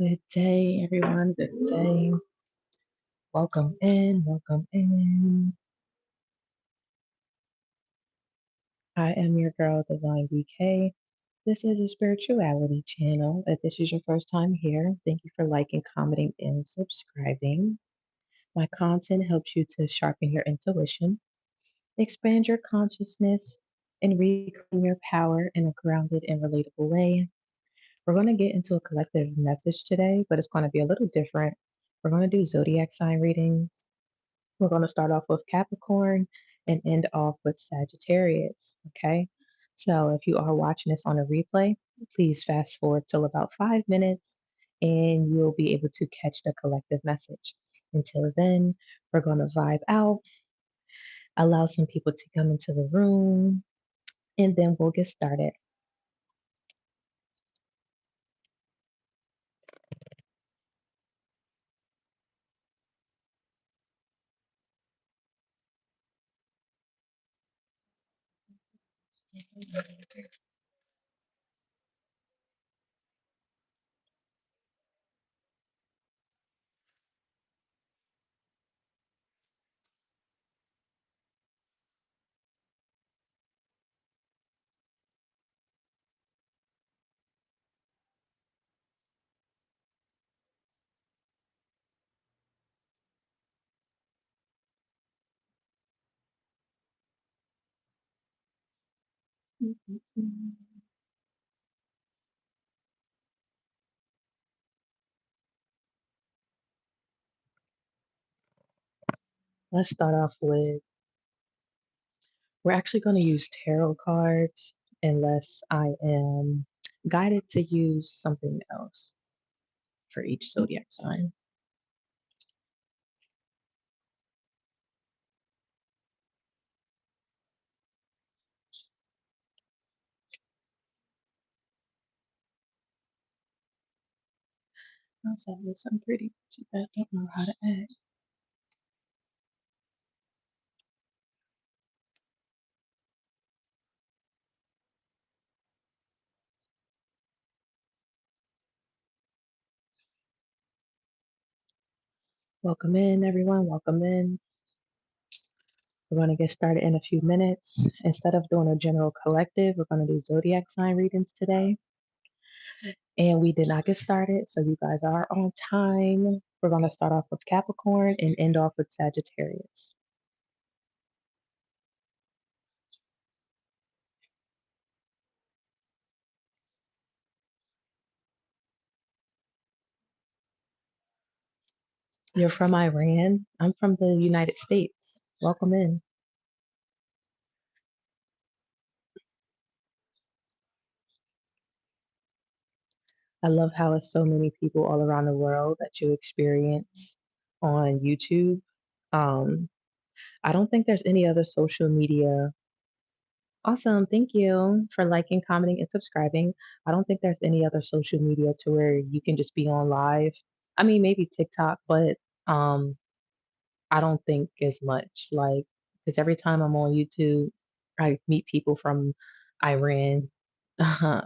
Good day, everyone. Good day. Welcome in. Welcome in. I am your girl, Divine BK. This is a spirituality channel. If this is your first time here, thank you for liking, commenting, and subscribing. My content helps you to sharpen your intuition, expand your consciousness, and reclaim your power in a grounded and relatable way. We're going to get into a collective message today, but it's going to be a little different. We're going to do zodiac sign readings. We're going to start off with Capricorn and end off with Sagittarius. Okay. So if you are watching this on a replay, please fast forward till about 5 minutes and you'll be able to catch the collective message. Until then, we're going to vibe out, allow some people to come into the room, and then we'll get started. Let's start off with we're actually going to use tarot cards unless I am guided to use something else for each zodiac sign. Also, with some pretty bitches that don't know how to act. Welcome in, everyone. Welcome in. We're going to get started in a few minutes. Instead of doing a general collective, we're going to do zodiac sign readings today. And we did not get started, so you guys are on time. We're going to start off with Capricorn and end off with Sagittarius. You're from Iran. I'm from the United States. Welcome in. I love how it's so many people all around the world that you experience on YouTube. Um, I don't think there's any other social media. Awesome. Thank you for liking, commenting, and subscribing. I don't think there's any other social media to where you can just be on live. I mean, maybe TikTok, but um, I don't think as much. Like, because every time I'm on YouTube, I meet people from Iran,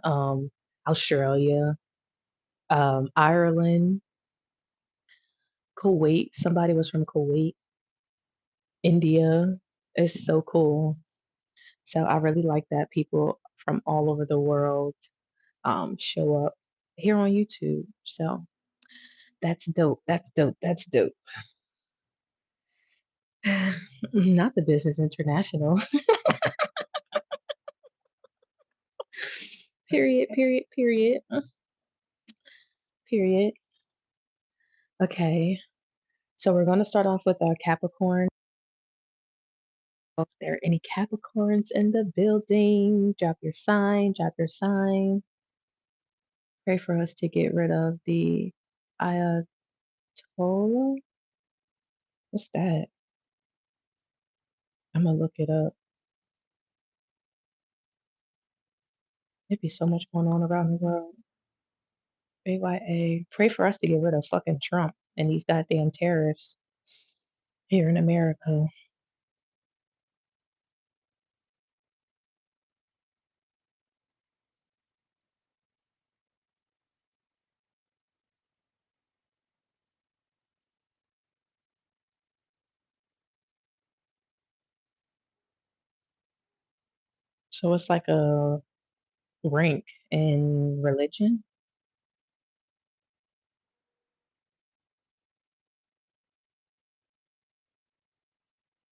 um, Australia, Ireland, Kuwait. Somebody was from Kuwait, India. It's so cool. So I really like that people from all over the world show up here on YouTube. So that's dope. That's dope. That's dope. Not the Business International. Period, period, period, period. Okay. So we're going to start off with our Capricorn. If there are any Capricorns in the building, drop your sign, drop your sign. Pray for us to get rid of the Ayatollah. What's that? I'm gonna look it up. There'd be so much going on around the world. AYA. Pray for us to get rid of fucking Trump and these goddamn tariffs here in America. So it's like a rank in religion.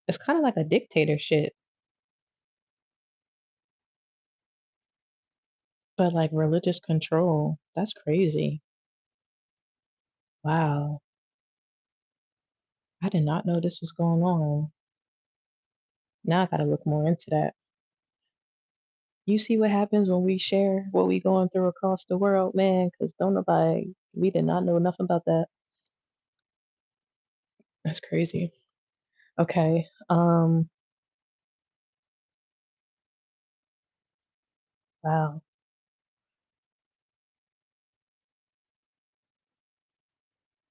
It's kind of like a dictatorship, but like religious control. That's crazy. Wow. I did not know this was going on. Now I gotta look more into that. You see what happens when we share what we going through across the world, man, because don't nobody, we did not know nothing about that. That's crazy. Okay. Wow.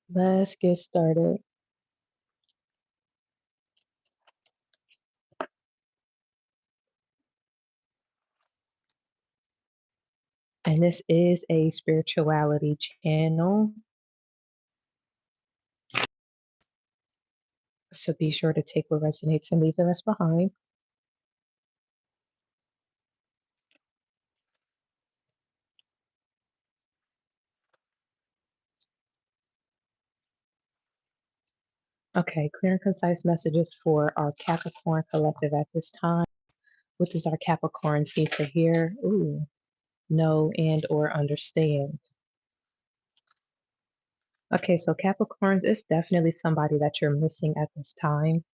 Let's get started. And this is a spirituality channel. So be sure to take what resonates and leave the rest behind. Okay, clear and concise messages for our Capricorn collective at this time. What does our Capricorns need to hear? Ooh, know and or understand. Okay, so Capricorns is definitely somebody that you're missing at this time.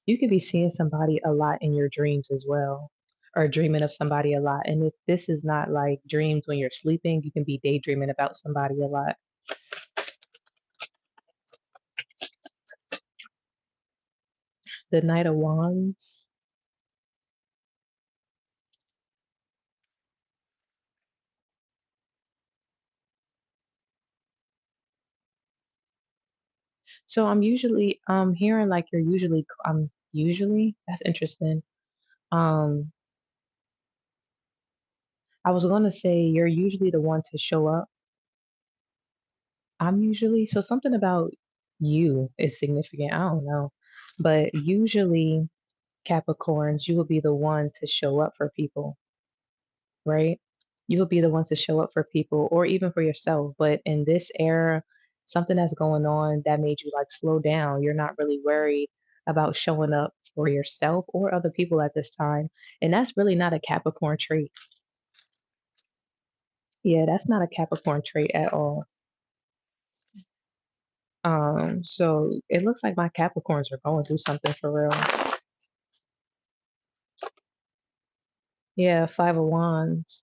You could be seeing somebody a lot in your dreams as well, or dreaming of somebody a lot. And if this is not like dreams when you're sleeping, you can be daydreaming about somebody a lot. The Knight of Wands. So I'm usually hearing like you're usually usually that's interesting. Um I was gonna say you're usually the one to show up. I'm usually so something about you is significant. I don't know. But usually Capricorns, you will be the one to show up for people, right? You will be the ones to show up for people or even for yourself. But in this era, something that's going on that made you like slow down. You're not really worried about showing up for yourself or other people at this time. And that's really not a Capricorn trait. Yeah, that's not a Capricorn trait at all. So it looks like my Capricorns are going through something for real. Yeah, Five of Wands.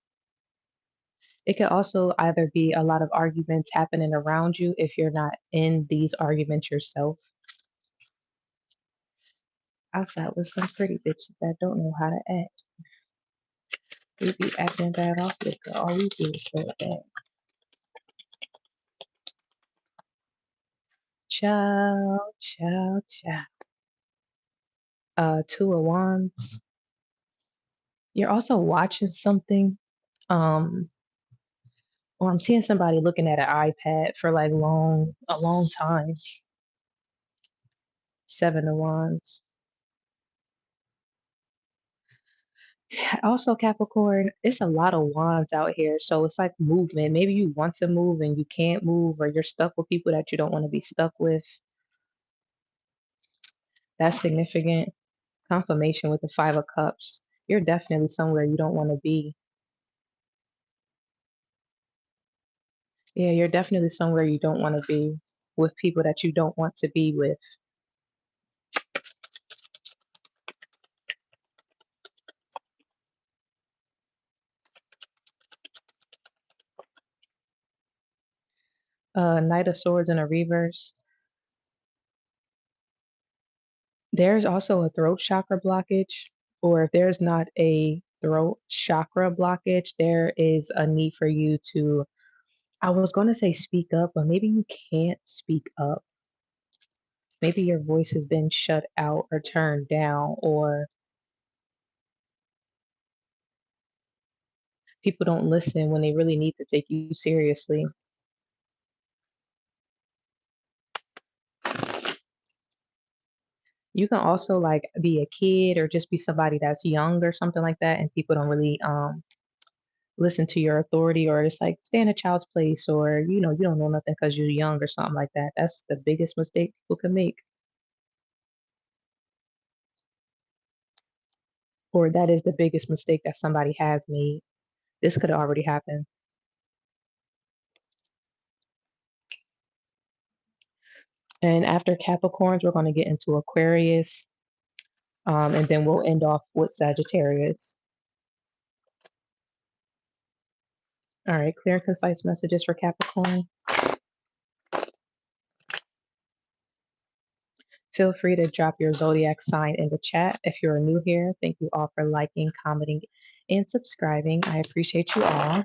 It could also either be a lot of arguments happening around you if you're not in these arguments yourself. Outside with some pretty bitches that don't know how to act. We be acting bad off liquor. All we do is slow it down. Ciao, ciao, ciao. Two of Wands. You're also watching something. Um, or I'm seeing somebody looking at an iPad for like a long time. Seven of Wands. Also, Capricorn, it's a lot of wands out here. So it's like movement. Maybe you want to move and you can't move, or you're stuck with people that you don't want to be stuck with. That's significant. Confirmation with the Five of Cups. You're definitely somewhere you don't want to be. Yeah, you're definitely somewhere you don't want to be with people that you don't want to be with. Knight of Swords in a reverse. There's also a throat chakra blockage, or if there's not a throat chakra blockage, there is a need for you to, I was going to say speak up, but maybe you can't speak up. Maybe your voice has been shut out or turned down, or people don't listen when they really need to take you seriously. You can also like be a kid or just be somebody that's young or something like that, and people don't really listen to your authority, or it's like stay in a child's place, or you don't know nothing because you're young or something like that. That's the biggest mistake people can make, or that is the biggest mistake that somebody has made. This could have already happened. And after Capricorns, we're going to get into Aquarius, and then we'll end off with Sagittarius. All right, clear and concise messages for Capricorn. Feel free to drop your zodiac sign in the chat. If you're new here, thank you all for liking, commenting, and subscribing. I appreciate you all.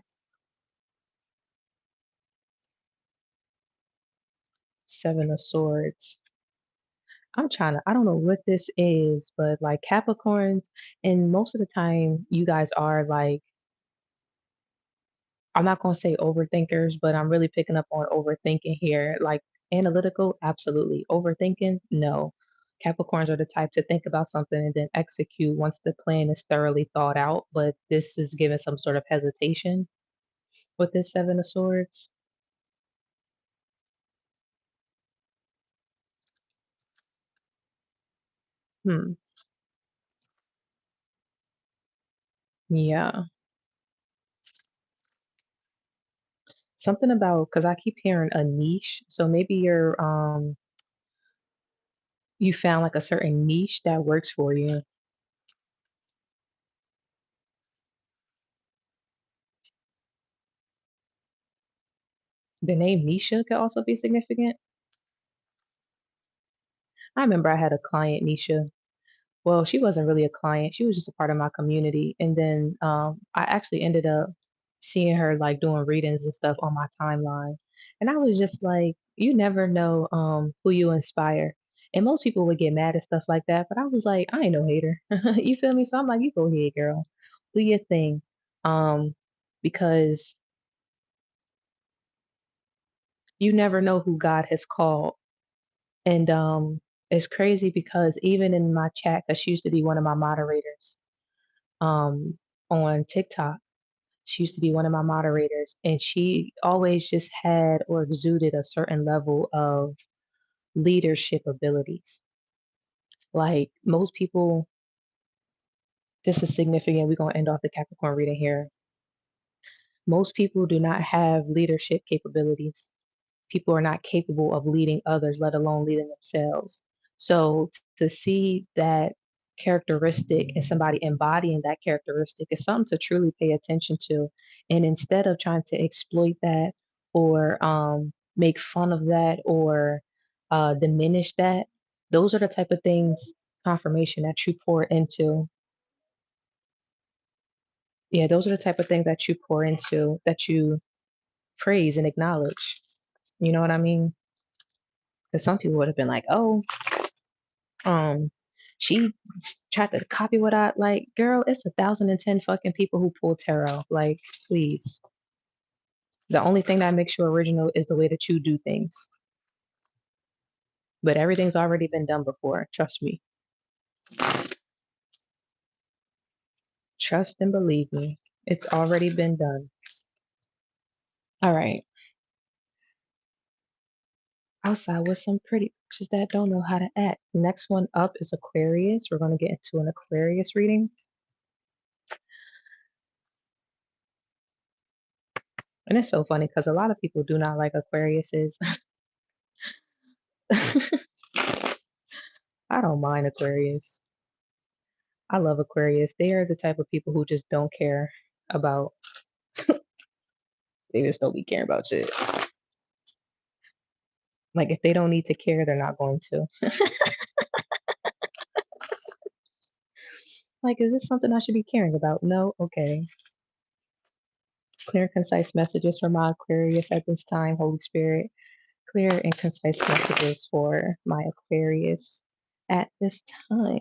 Seven of Swords. I don't know what this is, but like Capricorns, and most of the time, you guys are like, I'm not going to say overthinkers, but I'm really picking up on overthinking here. Like analytical, absolutely. Overthinking, no. Capricorns are the type to think about something and then execute once the plan is thoroughly thought out, but this is given some sort of hesitation with this Seven of Swords. Hmm. Yeah. Something about, because I keep hearing a niche. So maybe you found like a certain niche that works for you. The name Nisha could also be significant. I remember I had a client, Nisha. Well, she wasn't really a client. She was just a part of my community. And then I actually ended up seeing her like doing readings and stuff on my timeline. And I was just like, you never know who you inspire. And most people would get mad at stuff like that, but I was like, I ain't no hater. You feel me? So I'm like, you go ahead, girl. Do your thing. Um, because you never know who God has called. And it's crazy because even in my chat, because she used to be one of my moderators um, on TikTok, she used to be one of my moderators, and she always just had or exuded a certain level of leadership abilities. Like most people, this is significant. We're going to end off the Capricorn reading here. Most people do not have leadership capabilities. People are not capable of leading others, let alone leading themselves. So to see that characteristic and somebody embodying that characteristic is something to truly pay attention to. And instead of trying to exploit that or make fun of that or diminish that, those are the type of things, confirmation that you pour into. Yeah, those are the type of things that you pour into, that you praise and acknowledge. You know what I mean? Because some people would have been like, oh, um, she tried to copy what I like. Girl, it's 1,010 fucking people who pull tarot. Like, please. The only thing that makes you original is the way that you do things. But everything's already been done before. Trust me. Trust and believe me. It's already been done. All right. Outside with some pretty bitches that don't know how to act. Next one up is Aquarius. We're going to get into an Aquarius reading. And it's so funny because a lot of people do not like Aquariuses. I don't mind Aquarius. I love Aquarius. They are the type of people who just don't care about, they just don't be caring about shit. Like if they don't need to care, they're not going to. Like, is this something I should be caring about? No? Okay. Clear, concise messages for my Aquarius at this time, Holy Spirit. Clear and concise messages for my Aquarius at this time.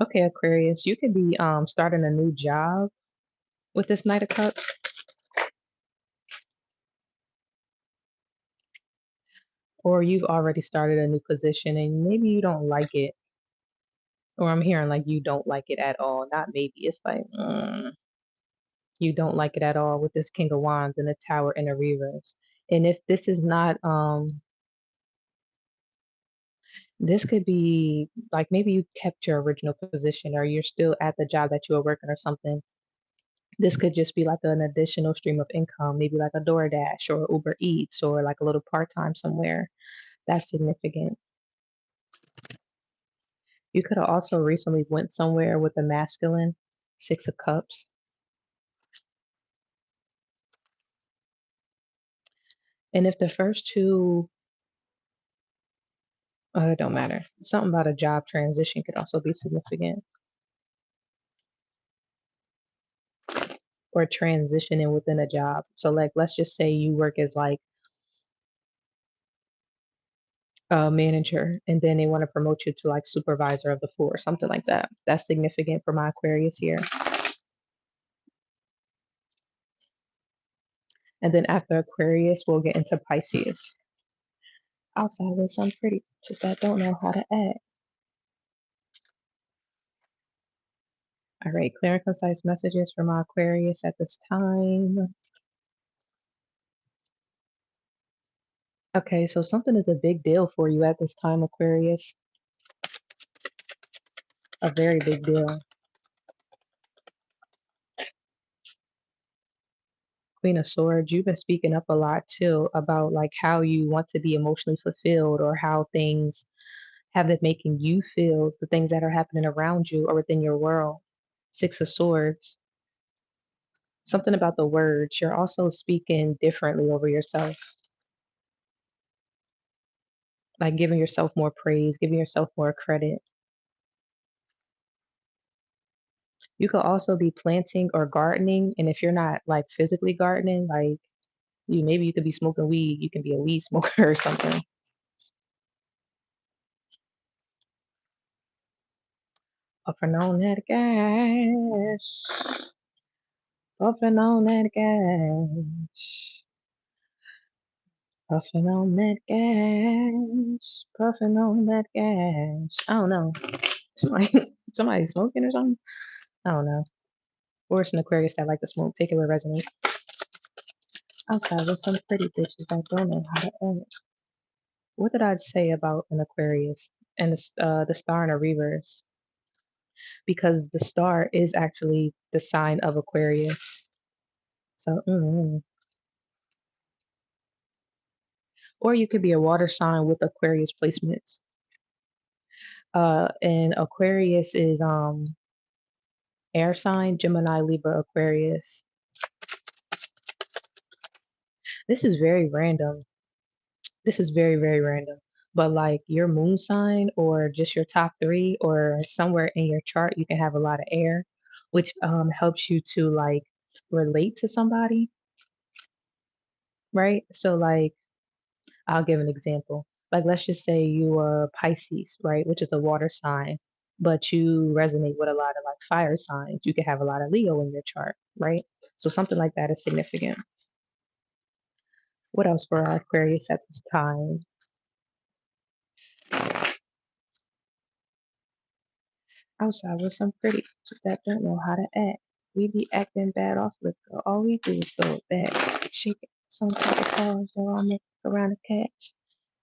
Okay, Aquarius, you could be starting a new job with this Knight of Cups, Or you've already started a new position and maybe you don't like it. Or I'm hearing like you don't like it at all. Not maybe. It's like you don't like it at all with this King of Wands and the Tower and the reverse. And if this is not this could be like maybe you kept your original position or you're still at the job that you were working or something. This could just be like an additional stream of income, maybe like a DoorDash or Uber Eats or like a little part-time somewhere. That's significant. You could have also recently went somewhere with a masculine, Six of Cups. And if the first two, oh, it don't matter. Something about a job transition could also be significant. Or transitioning within a job. So like let's just say you work as like a manager and then they want to promote you to like supervisor of the floor or something like that. That's significant for my Aquarius here. And then after Aquarius, we'll get into Pisces. Outside with some pretty bitches that don't know how to act. All right, clear and concise messages for my Aquarius at this time. Okay, so something is a big deal for you at this time, Aquarius. A very big deal. Queen of Swords, you've been speaking up a lot too about like how you want to be emotionally fulfilled or how things have been making you feel, the things that are happening around you or within your world. Six of Swords. Something about the words. You're also speaking differently over yourself, like giving yourself more praise, giving yourself more credit. You could also be planting or gardening. And if you're not like physically gardening, like maybe you could be smoking weed, you can be a weed smoker or something. Puffing on that gas. Puffing on that gas. Puffing on that gas. Puffing on that gas. I don't know. Somebody, somebody smoking or something? I don't know. Or it's an Aquarius that like to smoke. Take it with resonance. Outside with some pretty bitches. I don't know how to act. What did I say about an Aquarius and the star in a reverse? Because the star is actually the sign of Aquarius. So, or you could be a water sign with Aquarius placements. And Aquarius is air sign, Gemini, Libra, Aquarius. This is very random. This is very, very random. But like your moon sign or just your top three or somewhere in your chart, you can have a lot of air, which helps you to like relate to somebody, right? So like I'll give an example. Like let's just say you are Pisces, right, which is a water sign, but you resonate with a lot of like fire signs. You could have a lot of Leo in your chart, right? So something like that is significant. What else for our Aquarius at this time? Outside with some pretty bitches that don't know how to act. We be acting bad off liquor. All we do is throw it back. Shake it. Some type of cars around the around the catch.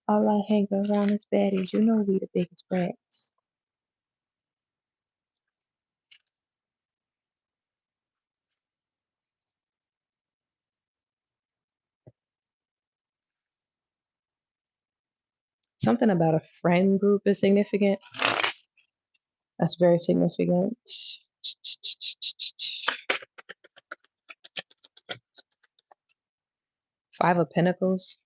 All I hang around is baddies. You know we the biggest brats. Something about a friend group is significant. That's very significant. Five of Pentacles.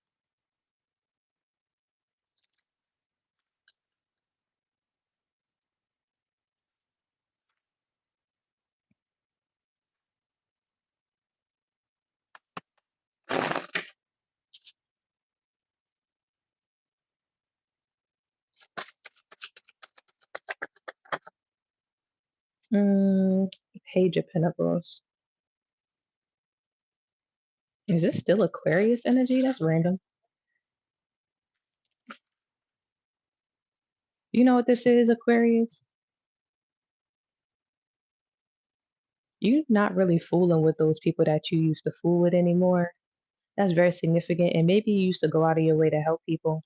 Page of Pentacles. Is this still Aquarius energy? That's random. You know what this is, Aquarius? You're not really fooling with those people that you used to fool with anymore. That's very significant. And maybe you used to go out of your way to help people,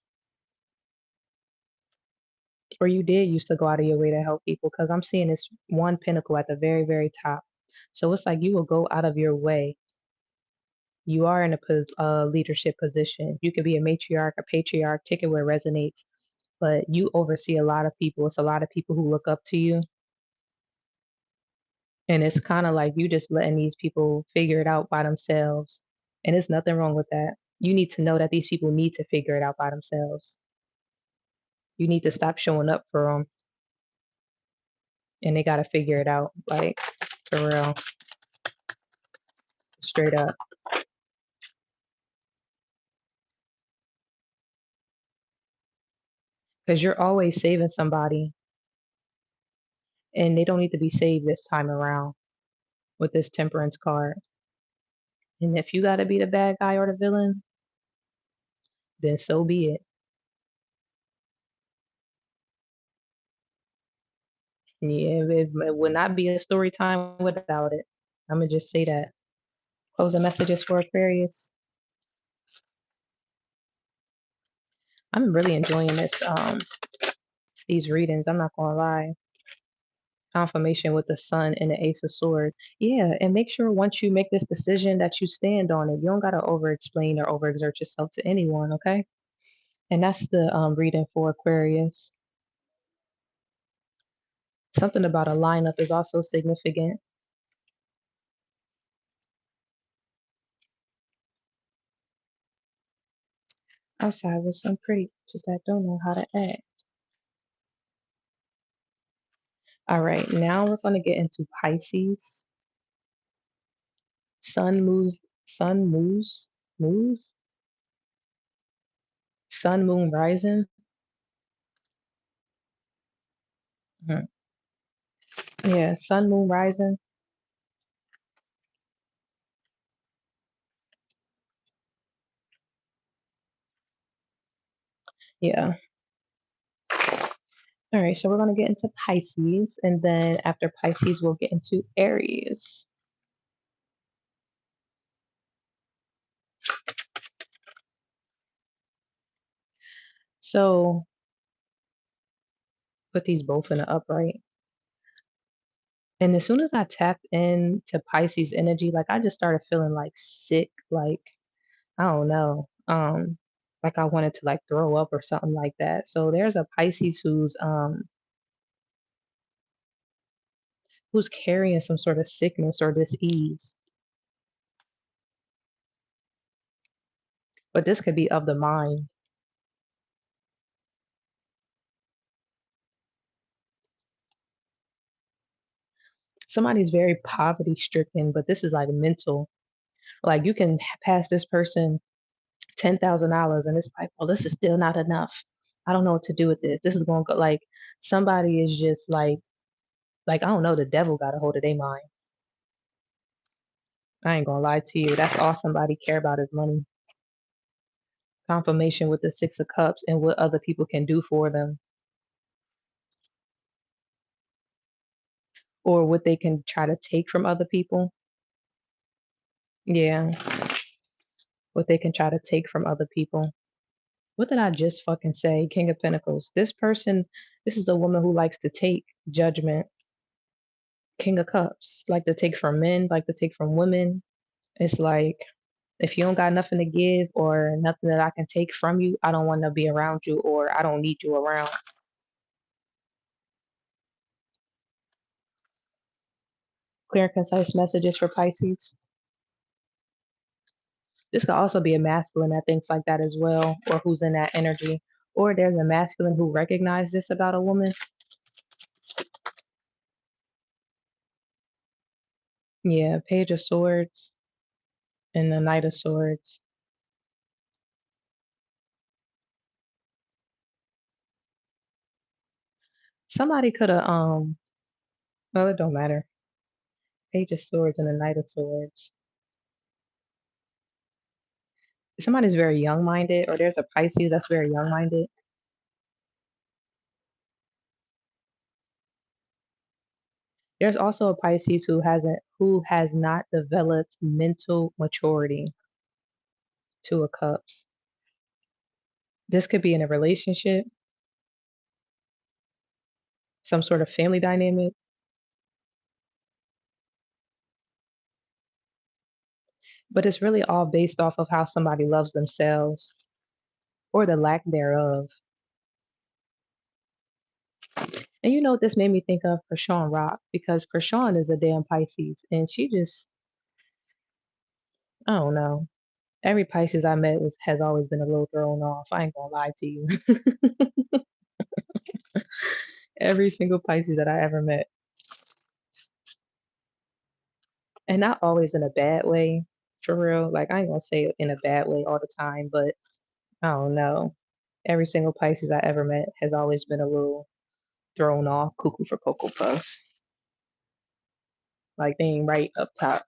or you did used to go out of your way to help people, because I'm seeing this one pinnacle at the very, very top. So it's like you will go out of your way. You are in a leadership position. You could be a matriarch, a patriarch, take it where it resonates, but you oversee a lot of people. It's a lot of people who look up to you. And it's kind of like you just letting these people figure it out by themselves. And there's nothing wrong with that. You need to know that these people need to figure it out by themselves. You need to stop showing up for them, and they got to figure it out, like, for real, straight up. Because you're always saving somebody, and they don't need to be saved this time around with this temperance card. And if you got to be the bad guy or the villain, then so be it. Yeah, it would not be a story time without it. I'm gonna just say that. Closing messages for Aquarius. I'm really enjoying these readings. I'm not gonna lie. Confirmation with the Sun and the Ace of Swords. Yeah, and make sure once you make this decision that you stand on it. You don't gotta over explain or overexert yourself to anyone, okay? And that's the reading for Aquarius. Something about a lineup is also significant. Outside with some pretty just that don't know how to act. All right, now we're gonna get into Pisces. Moves, sun, moon, rising. Mhm. Yeah, sun, moon, rising. Yeah. All right, so we're going to get into Pisces, and then after Pisces, we'll get into Aries. So put these both in the upright. And as soon as I tapped into Pisces energy, like I just started feeling like sick, like I don't know, like I wanted to like throw up or something like that. So there's a Pisces who's carrying some sort of sickness or dis-ease, but this could be of the mind. Somebody's very poverty stricken, but this is like mental. Like you can pass this person $10,000 and it's like, well, this is still not enough. I don't know what to do with this. This is going to go like somebody is just like I don't know, the devil got a hold of their mind. I ain't gonna lie to you. That's all somebody care about is money. Confirmation with the Six of Cups and what other people can do for them, or what they can try to take from other people. Yeah, what they can try to take from other people. What did I just fucking say? King of Pentacles. This person, this is a woman who likes to take judgment. King of Cups, like to take from men, like to take from women. It's like if you don't got nothing to give or nothing that I can take from you, I don't want to be around you or I don't need you around. Clear and concise messages for Pisces. This could also be a masculine that thinks like that as well, or who's in that energy. Or there's a masculine who recognizes this about a woman. Yeah, Page of Swords and the Knight of Swords. Somebody could have well, it don't matter. Page of Swords and the Knight of Swords. Somebody's very young minded, or there's a Pisces that's very young minded. There's also a Pisces who has not developed mental maturity. Two of Cups. This could be in a relationship, some sort of family dynamic, but it's really all based off of how somebody loves themselves or the lack thereof. And you know what this made me think of? Krishan Rock, because Krishan is a damn Pisces and she just, I don't know. Every Pisces I met has always been a little thrown off. I ain't gonna lie to you. Every single Pisces that I ever met. And not always in a bad way, for real. Like I ain't gonna say it in a bad way all the time, but I don't know. Every single Pisces I ever met has always been a little thrown off, cuckoo for Cocoa Puffs. Like they ain't right up top.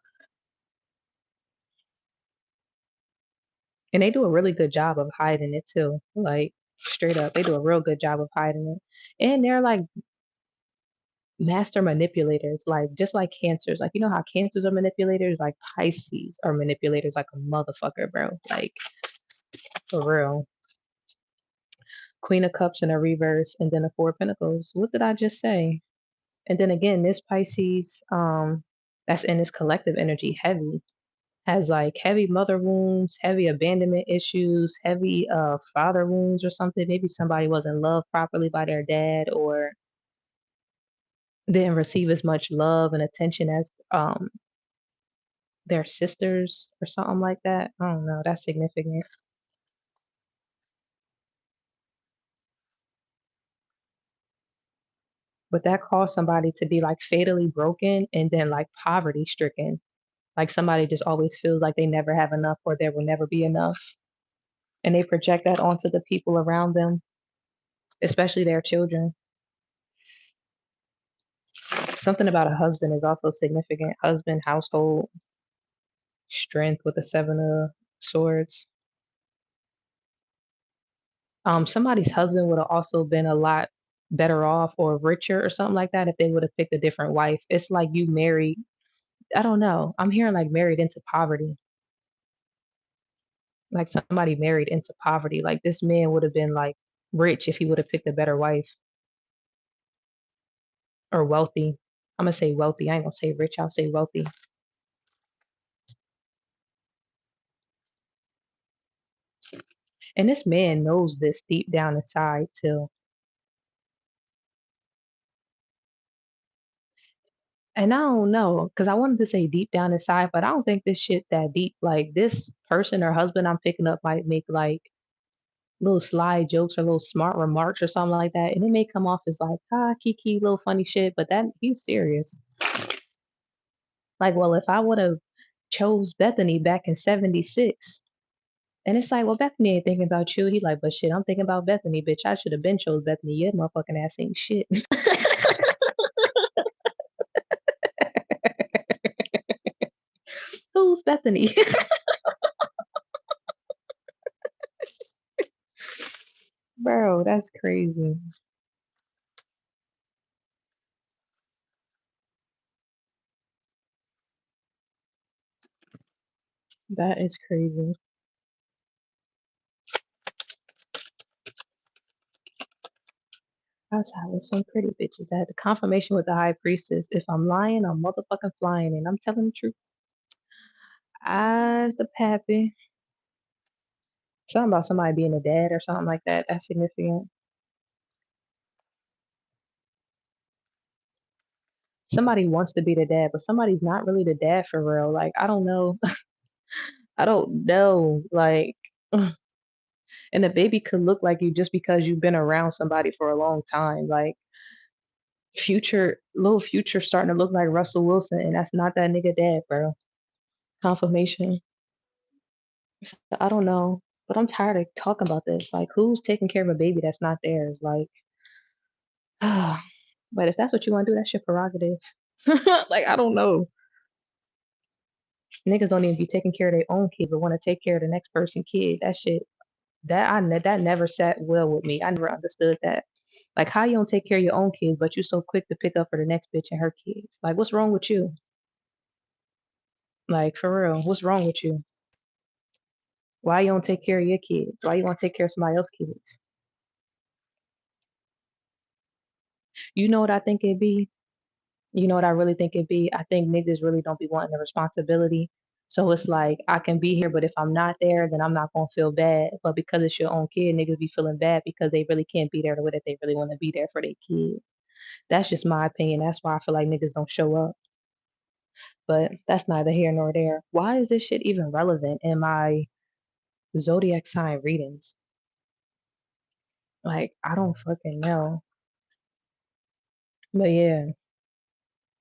And they do a really good job of hiding it too. Like straight up, they do a real good job of hiding it. And they're like master manipulators, like just like cancers. Like you know how cancers are manipulators, like Pisces are manipulators like a motherfucker, bro. Like for real. Queen of Cups in a reverse, and then a Four of Pentacles. What did I just say? And then again, this Pisces, that's in this collective energy, heavy, has like heavy mother wounds, heavy abandonment issues, heavy father wounds or something. Maybe somebody wasn't loved properly by their dad or didn't receive as much love and attention as their sisters or something like that. I don't know. That's significant. But that caused somebody to be like fatally broken and then like poverty stricken. Like somebody just always feels like they never have enough or there will never be enough. And they project that onto the people around them, especially their children. Something about a husband is also significant. Husband, household, strength with the Seven of Swords. Somebody's husband would have also been a lot better off or richer or something like that if they would have picked a different wife. It's like you married, I don't know. I'm hearing like married into poverty. Like somebody married into poverty. Like this man would have been like rich if he would have picked a better wife or wealthy. I'm gonna say wealthy. I ain't gonna say rich. I'll say wealthy. And this man knows this deep down inside too. And I don't know, because I wanted to say deep down inside, but I don't think this shit that deep. Like this person or husband I'm picking up might make like little sly jokes or little smart remarks or something like that, and it may come off as like kiki, little funny shit, but that he's serious. Like, well, if I would have chose Bethany back in '76, and it's like, well, Bethany ain't thinking about you. He like, but shit, I'm thinking about Bethany, bitch. I should have been chose Bethany. Your motherfucking ass ain't shit. Who's Bethany? Bro, that's crazy. That is crazy. Outside with some pretty bitches. I had the confirmation with the high priestess. If I'm lying, I'm motherfucking flying, and I'm telling the truth. Eyes the pappy. Something about somebody being a dad or something like that. That's significant. Somebody wants to be the dad, but somebody's not really the dad for real. Like, I don't know. I don't know. Like, and the baby could look like you just because you've been around somebody for a long time. Like, little future starting to look like Russell Wilson, and that's not that nigga dad, bro. Confirmation. So, I don't know, but I'm tired of talking about this. Like, who's taking care of a baby that's not theirs? Like, but if that's what you want to do, that's your prerogative. Like, I don't know. Niggas don't even be taking care of their own kids, but want to take care of the next person's kid. That shit, that never sat well with me. I never understood that. Like, how you don't take care of your own kids, but you so quick to pick up for the next bitch and her kids? Like, what's wrong with you? Like, for real, what's wrong with you? Why you don't take care of your kids? Why you want to take care of somebody else's kids? You know what I think it'd be? You know what I really think it'd be? I think niggas really don't be wanting the responsibility. So it's like, I can be here, but if I'm not there, then I'm not gonna feel bad. But because it's your own kid, niggas be feeling bad because they really can't be there the way that they really want to be there for their kid. That's just my opinion. That's why I feel like niggas don't show up. But that's neither here nor there. Why is this shit even relevant in my zodiac sign readings? Like, I don't fucking know. But yeah,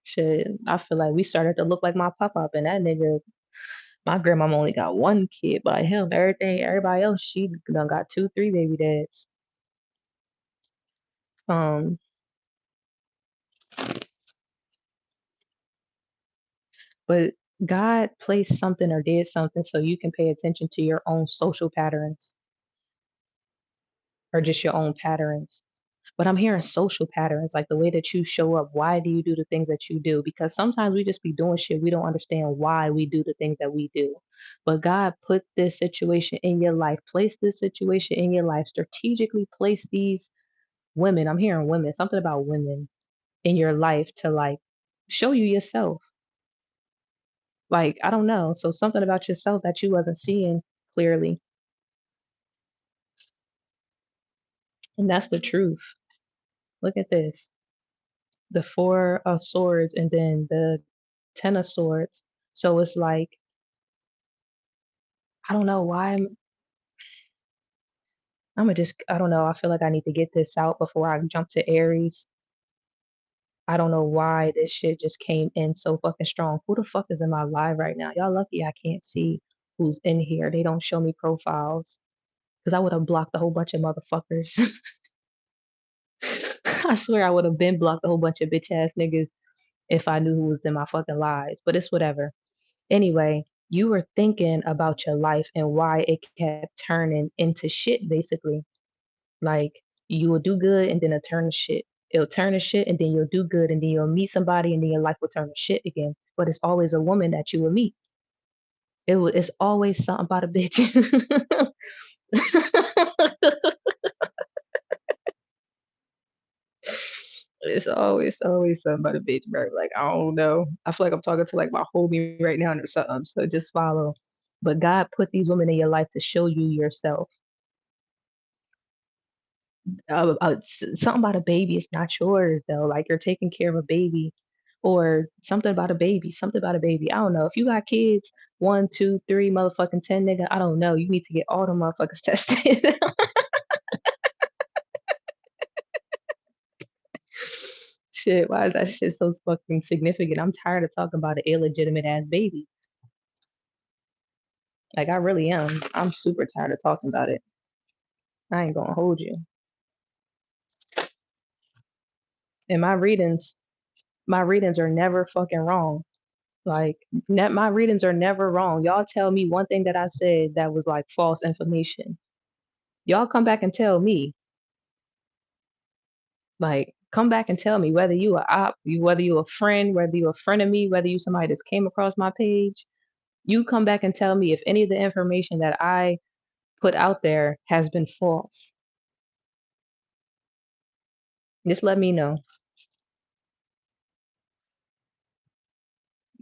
shit, I feel like we started to look like my pop up, and that nigga, my grandmama only got one kid by him. Everybody else, she done got two, three baby dads. Um, but God placed something or did something so you can pay attention to your own social patterns or just your own patterns. But I'm hearing social patterns, like the way that you show up. Why do you do the things that you do? Because sometimes we just be doing shit. We don't understand why we do the things that we do. But God put this situation in your life, placed this situation in your life, strategically placed these women. I'm hearing women, something about women in your life to like show you yourself. Like, I don't know. So something about yourself that you wasn't seeing clearly. And that's the truth. Look at this. The four of swords and then the ten of swords. So it's like, I don't know why I'm gonna just, I don't know. I feel like I need to get this out before I jump to Aries. I don't know why this shit just came in so fucking strong. Who the fuck is in my live right now? Y'all lucky I can't see who's in here. They don't show me profiles because I would have blocked a whole bunch of motherfuckers. I swear I would have been blocked a whole bunch of bitch ass niggas if I knew who was in my fucking lives. But it's whatever. Anyway, you were thinking about your life and why it kept turning into shit, basically. Like, you will do good and then it'll turn to shit. It'll turn to shit and then you'll do good and then you'll meet somebody and then your life will turn to shit again. But it's always a woman that you will meet. It's always something about a bitch. It's always something about a bitch, bro. Like, I don't know. I feel like I'm talking to like my homie right now or something. So just follow. But God put these women in your life to show you yourself. Something about a baby is not yours though. Like, you're taking care of a baby, or something about a baby. Something about a baby. I don't know. If you got kids, one, two, three, motherfucking 10, nigga. I don't know. You need to get all the motherfuckers tested. Shit, why is that shit so fucking significant? I'm tired of talking about an illegitimate ass baby. Like, I really am. I'm super tired of talking about it. I ain't gonna hold you. And my readings are never fucking wrong. Like, my readings are never wrong. Y'all tell me one thing that I said that was like false information. Y'all come back and tell me. Like, come back and tell me whether you a op, whether you a friend, whether you a friend of me, whether you somebody just came across my page. You come back and tell me if any of the information that I put out there has been false. Just let me know.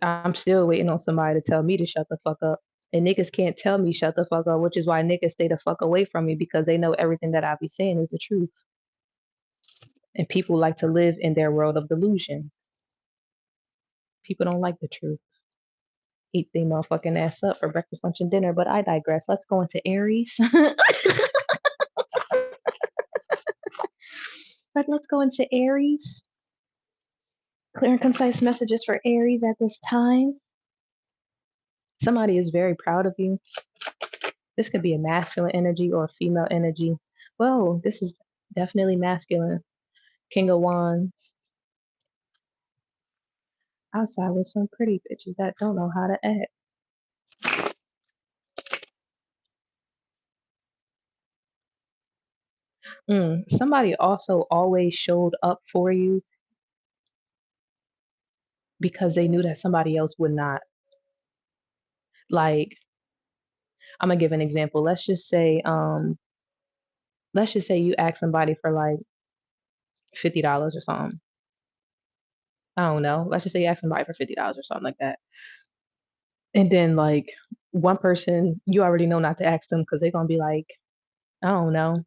I'm still waiting on somebody to tell me to shut the fuck up. And niggas can't tell me shut the fuck up, which is why niggas stay the fuck away from me because they know everything that I be saying is the truth. And people like to live in their world of delusion. People don't like the truth. Eat their motherfucking ass up for breakfast, lunch, and dinner. But I digress. Let's go into Aries. Let's go into Aries. Clear and concise messages for Aries at this time. Somebody is very proud of you. This could be a masculine energy or a female energy. Well, this is definitely masculine. King of Wands. Outside with some pretty bitches that don't know how to act. Somebody also always showed up for you because they knew that somebody else would not. Like, I'm gonna give an example. Let's just say you ask somebody for like $50 or something. I don't know. Let's just say you ask somebody for $50 or something like that. And then like one person you already know not to ask them because they're gonna be like, I don't know,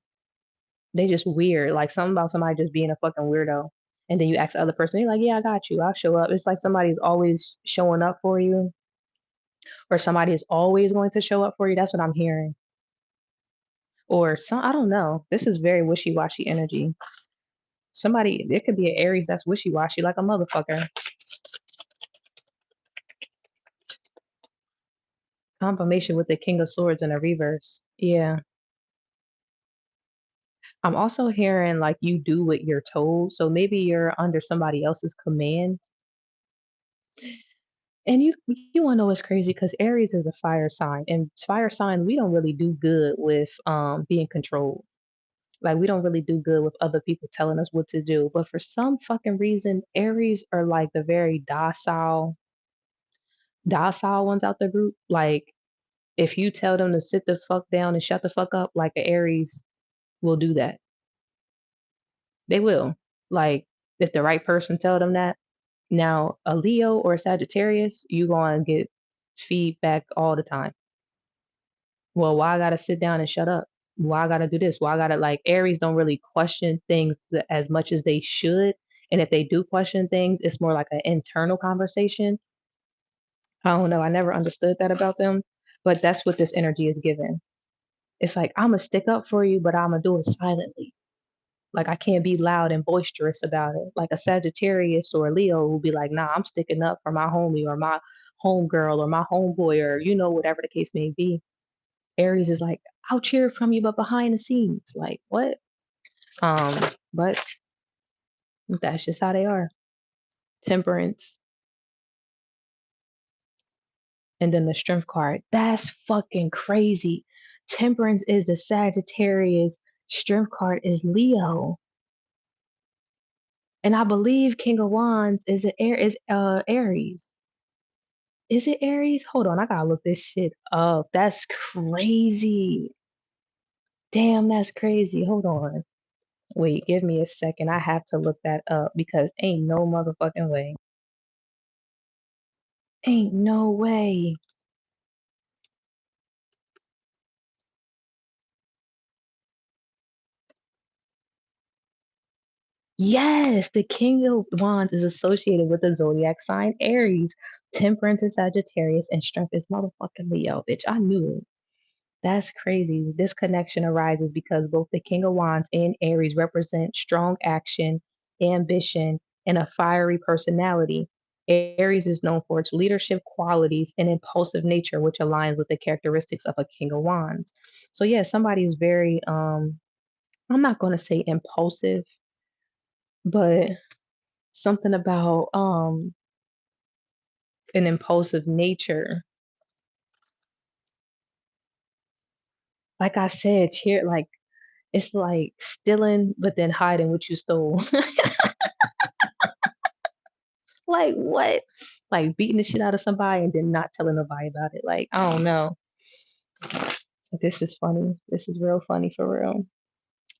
they just weird. Like something about somebody just being a fucking weirdo. And then you ask the other person, you're like, yeah, I got you. I'll show up. It's like somebody's always showing up for you, or somebody is always going to show up for you. That's what I'm hearing. Or some, I don't know. This is very wishy-washy energy. Somebody, it could be an Aries that's wishy-washy like a motherfucker. Confirmation with the King of Swords in a reverse. Yeah. I'm also hearing like you do what you're told. So maybe you're under somebody else's command. And you want to know what's crazy? Because Aries is a fire sign, and fire sign we don't really do good with being controlled. Like we don't really do good with other people telling us what to do. But for some fucking reason, Aries are like the very docile ones out the group. Like if you tell them to sit the fuck down and shut the fuck up, like an Aries will do that. They will. Like if the right person tell them that. Now a Leo or a Sagittarius, you gonna get feedback all the time. Well, why I gotta sit down and shut up? Why I gotta do this? Why I gotta like Aries don't really question things as much as they should. And if they do question things, it's more like an internal conversation. I don't know. I never understood that about them, but that's what this energy is given. It's like I'm gonna stick up for you, but I'm gonna do it silently. Like I can't be loud and boisterous about it. Like a Sagittarius or a Leo will be like, nah, I'm sticking up for my homie or my homegirl or my homeboy or whatever the case may be. Aries is like, I'll cheer from you, but behind the scenes. Like, what? Um, but that's just how they are. Temperance. And then the strength card. That's fucking crazy. Temperance is the Sagittarius. Strength card is Leo. And I believe King of Wands is Aries. Is it Aries? Hold on, I gotta look this shit up. That's crazy. Damn, that's crazy. Hold on. Wait, give me a second. I have to look that up because ain't no motherfucking way. Ain't no way. Yes, the King of Wands is associated with the zodiac sign Aries. Temperance is Sagittarius and strength is motherfucking Leo. Bitch, I knew it. That's crazy. This connection arises because both the King of Wands and Aries represent strong action, ambition, and a fiery personality. Aries is known for its leadership qualities and impulsive nature, which aligns with the characteristics of a King of Wands. So yeah, somebody is very I'm not going to say impulsive, but something about an impulsive nature. Like I said, cheer like it's like stealing but then hiding what you stole. Like what? Like beating the shit out of somebody and then not telling nobody about it. Like, I don't know. This is funny. This is real funny for real.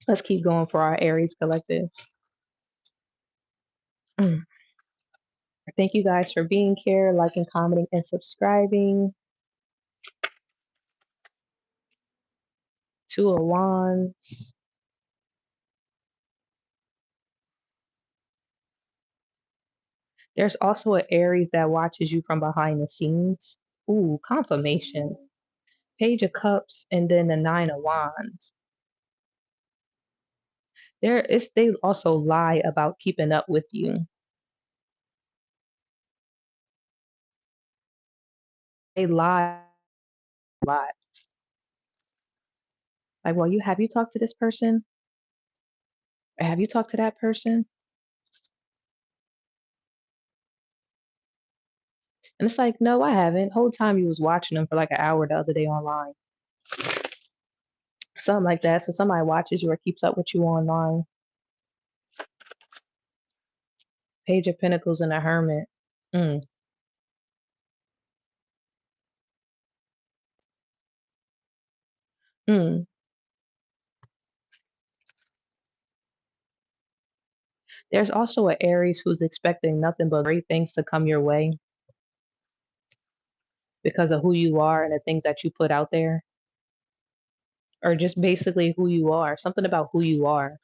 Let's keep going for our Aries collective. Mm. Thank you guys for being here, liking, commenting, and subscribing. Two of Wands. There's also an Aries that watches you from behind the scenes. Ooh, confirmation. Page of Cups and then the Nine of Wands. They also lie about keeping up with you. They lie a lot. Like, well, you talked to this person? Have you talked to that person? And it's like, no, I haven't. Whole time you was watching them for like an hour the other day online. Something like that. So somebody watches you or keeps up with you online. Page of Pentacles and a Hermit. Mm, mm. There's also an Aries who's expecting nothing but great things to come your way because of who you are and the things that you put out there, or just basically who you are. Something about who you are.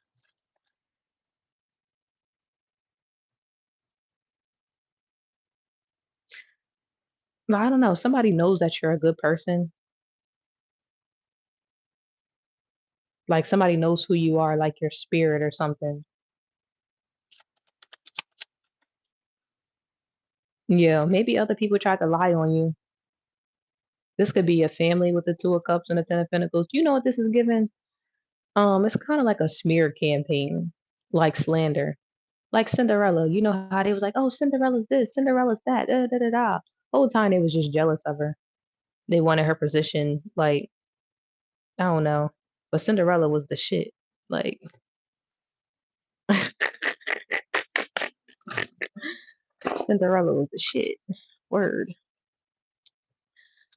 I don't know. Somebody knows that you're a good person. Like somebody knows who you are, like your spirit or something. Yeah, maybe other people tried to lie on you. This could be a family with the Two of Cups and the Ten of Pentacles. You know what this is giving? It's kind of like a smear campaign, like slander, like Cinderella. You know how they was like, "Oh, Cinderella's this, Cinderella's that." Da da da da. Whole time they was just jealous of her. They wanted her position. Like I don't know, but Cinderella was the shit. Like Cinderella was the shit. Word,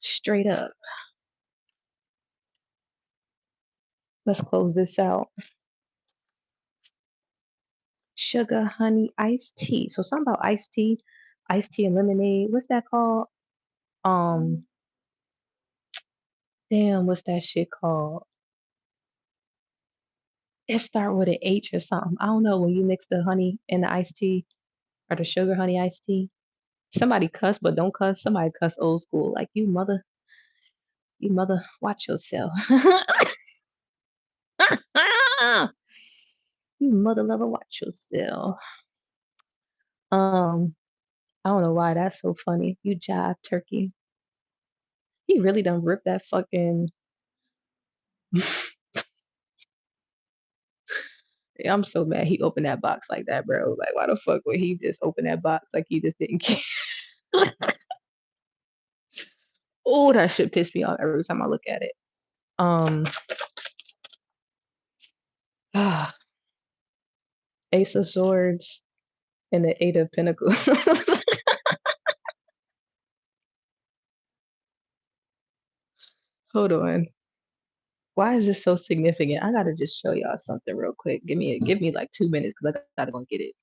straight up. Let's close this out. Sugar, honey, iced tea. So something about iced tea and lemonade. What's that called? Um, damn, what's that shit called? It start with an H or something. I don't know. When you mix the honey and the iced tea or the sugar honey iced tea. Somebody cuss, but don't cuss. Somebody cuss old school. Like you mother, watch yourself. You mother lover, watch yourself. Um, I don't know why that's so funny. You jive turkey. He really done ripped that fucking. I'm so mad he opened that box like that, bro. Like, why the fuck would he just open that box like he just didn't care? Oh, that shit pissed me off every time I look at it. Um, Ace of Swords and the Eight of Pentacles. Hold on. Why is this so significant? I gotta just show y'all something real quick. Give me like 2 minutes because I gotta go get it.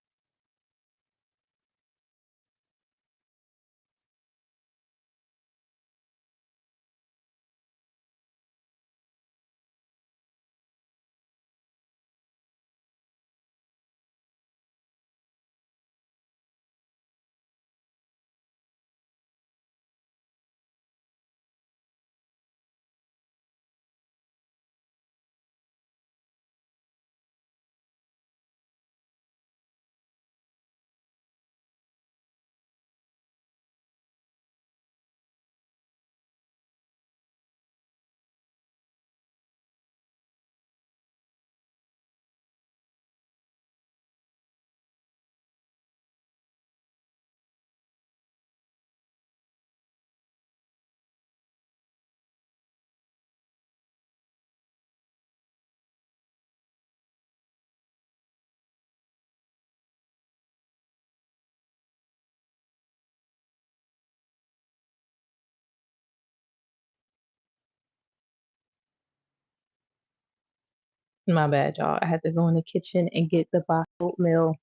My bad, y'all. I had to go in the kitchen and get the box of oatmeal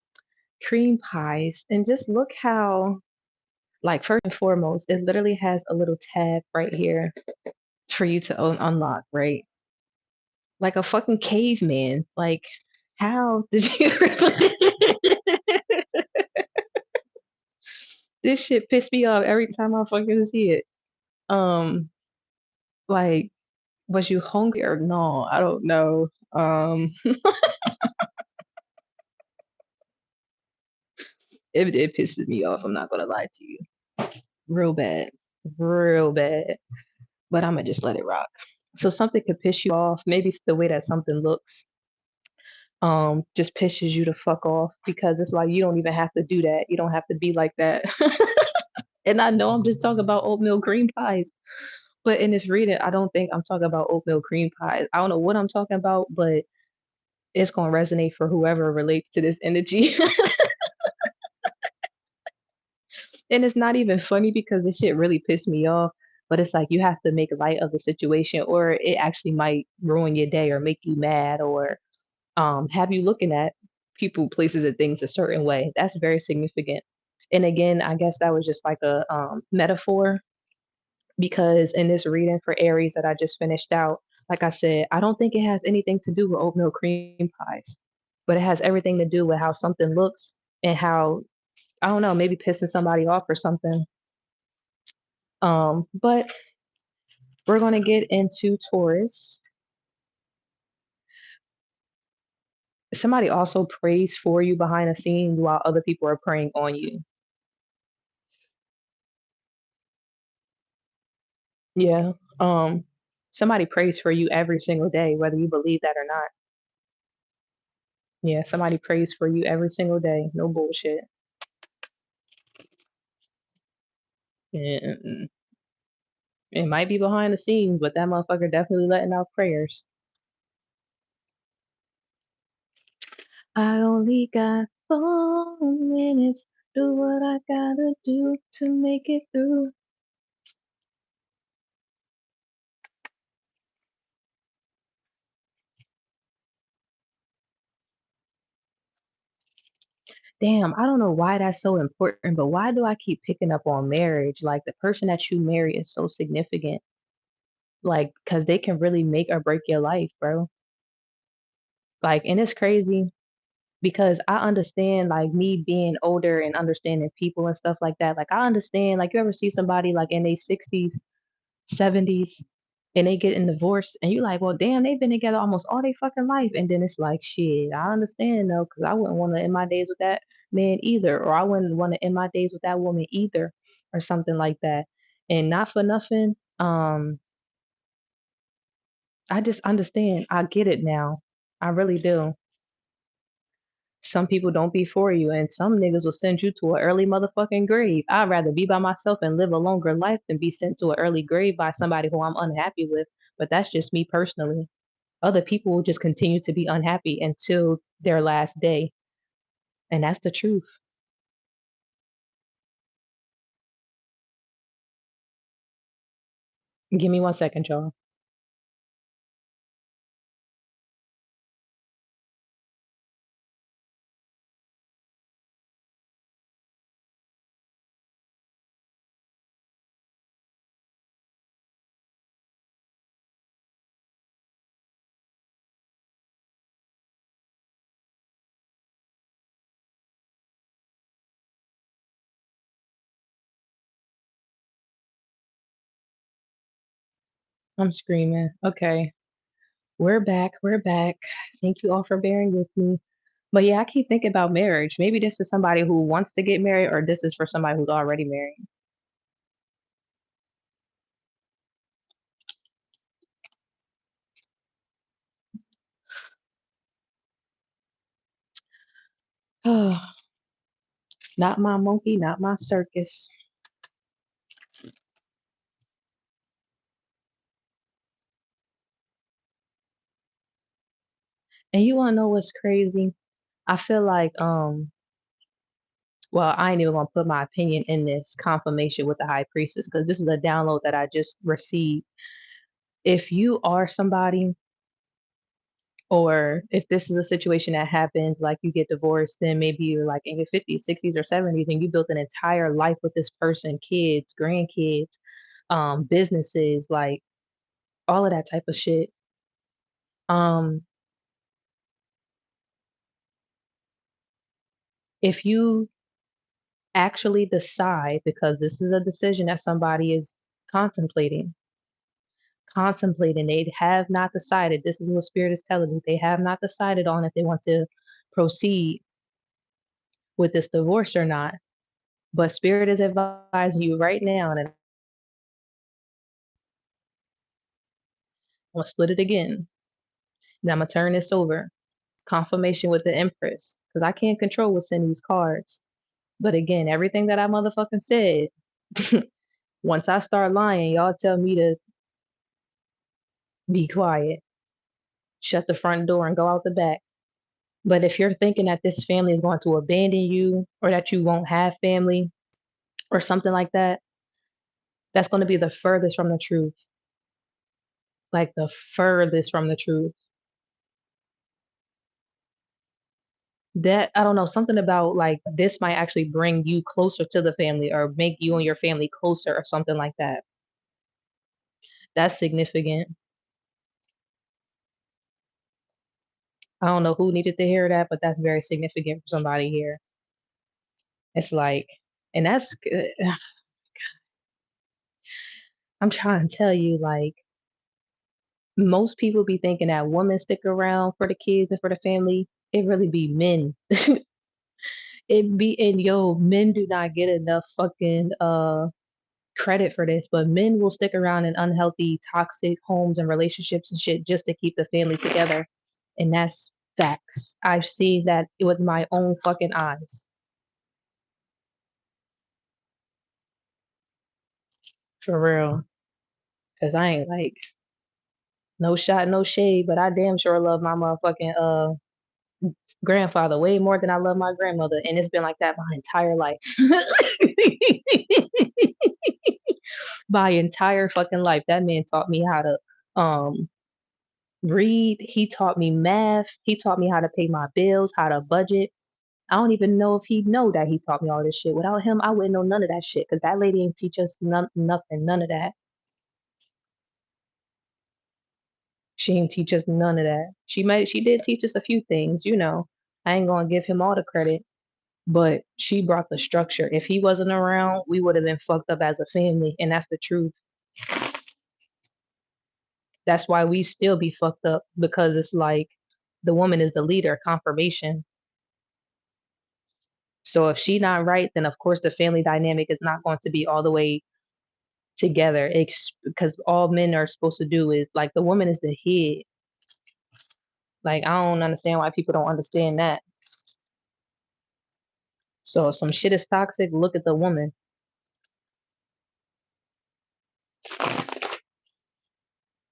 cream pies and just look how, like, first and foremost, it literally has a little tab right here for you to unlock, right? Like a fucking caveman. Like, how did you? This shit pissed me off every time I fucking see it. Um, like, was you hungry or no? I don't know. It pisses me off. I'm not gonna lie to you, real bad, real bad. But I'm gonna just let it rock. So something could piss you off. Maybe it's the way that something looks. Just pisses you to fuck off because it's like you don't even have to do that. You don't have to be like that. And I know I'm just talking about oatmeal cream pies, But in this reading, I don't think I'm talking about oatmeal cream pies. I don't know what I'm talking about, but it's gonna resonate for whoever relates to this energy. And it's not even funny because this shit really pissed me off. But it's like you have to make light of the situation, or it actually might ruin your day or make you mad or have you looking at people, places, and things a certain way. That's very significant. And again, I guess that was just like a metaphor because in this reading for Aries that I just finished out, like I said, I don't think it has anything to do with oatmeal cream pies, but it has everything to do with how something looks and how, I don't know, maybe pissing somebody off or something. But we're going to get into Taurus. Somebody also prays for you behind the scenes while other people are praying on you. Yeah. Um, somebody prays for you every single day, whether you believe that or not. Yeah, somebody prays for you every single day. No bullshit. And it might be behind the scenes, but that motherfucker definitely letting out prayers. I only got 4 minutes. Do what I gotta do to make it through. Damn, I don't know why that's so important, but why do I keep picking up on marriage? Like the person that you marry is so significant. Like, cause they can really make or break your life, bro. Like, and it's crazy because I understand like me being older and understanding people and stuff like that. Like I understand, like you ever see somebody like in their 60s, 70s, and they get in divorce and you like, well, damn, they've been together almost all their fucking life. And then it's like, shit, I understand though, because I wouldn't want to end my days with that man either, or I wouldn't want to end my days with that woman either, or something like that. And not for nothing, I just understand. I get it now. I really do. Some people don't be for you, and some niggas will send you to an early motherfucking grave. I'd rather be by myself and live a longer life than be sent to an early grave by somebody who I'm unhappy with. But that's just me personally. Other people will just continue to be unhappy until their last day. And that's the truth. Give me 1 second, y'all. I'm screaming. Okay. We're back. We're back. Thank you all for bearing with me. But yeah, I keep thinking about marriage. Maybe this is somebody who wants to get married, or this is for somebody who's already married. Not my monkey, not my circus. And you wanna know what's crazy? I feel like well, I ain't even gonna put my opinion in this confirmation with the high priestess because this is a download that I just received. If you are somebody, or if this is a situation that happens, like you get divorced, then maybe you're like in your 50s, 60s, or 70s, and you built an entire life with this person, kids, grandkids, businesses, like all of that type of shit. Um, if you actually decide, because this is a decision that somebody is contemplating, they have not decided, this is what spirit is telling me, they have not decided on if they want to proceed with this divorce or not. But spirit is advising you right now, and I'm gonna split it again. Then I'm gonna turn this over. Confirmation with the Empress, because I can't control what's in these cards. But again, everything that I motherfucking said, once I start lying, y'all tell me to be quiet, shut the front door, and go out the back. But if you're thinking that this family is going to abandon you or that you won't have family or something like that, that's going to be the furthest from the truth. Like the furthest from the truth. That I don't know, something about like this might actually bring you closer to the family or make you and your family closer or something like that. That's significant. I don't know who needed to hear that, but that's very significant for somebody here. It's like, and that's, I'm trying to tell you, like, most people be thinking that women stick around for the kids and for the family. It really be men. It be, and yo, men do not get enough fucking credit for this, but men will stick around in unhealthy, toxic homes and relationships and shit just to keep the family together. And that's facts. I've seen that with my own fucking eyes. For real. Cause I ain't like no shot, no shade, but I damn sure love my motherfucking grandfather way more than I love my grandmother. And it's been like that my entire life. My entire fucking life. That man taught me how to um read. He taught me math. He taught me how to pay my bills, how to budget. I don't even know if he know that he taught me all this shit. Without him, I wouldn't know none of that shit because that lady didn't teach us nothing, none of that. She didn't teach us none of that. She did teach us a few things, you know. I ain't gonna give him all the credit, but she brought the structure. If he wasn't around, we would have been fucked up as a family, and that's the truth. That's why we still be fucked up because it's like the woman is the leader, confirmation. So if she not right, then of course the family dynamic is not going to be all the way together. Because all men are supposed to do is like the woman is the head. Like I don't understand why people don't understand that. So if some shit is toxic, look at the woman.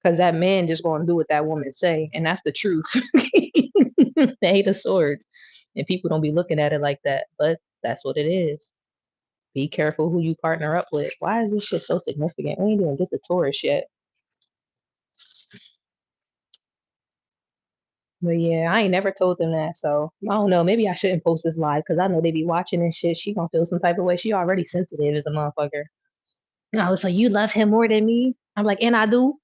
Because that man just going to do what that woman say, and that's the truth. The Eight of Swords, and people don't be looking at it like that, but that's what it is. Be careful who you partner up with. Why is this shit so significant? We ain't even get the Taurus yet. But yeah, I ain't never told them that, so I don't know. Maybe I shouldn't post this live because I know they be watching and shit. She gonna feel some type of way. She already sensitive as a motherfucker. No, so you love him more than me? I'm like, and I do.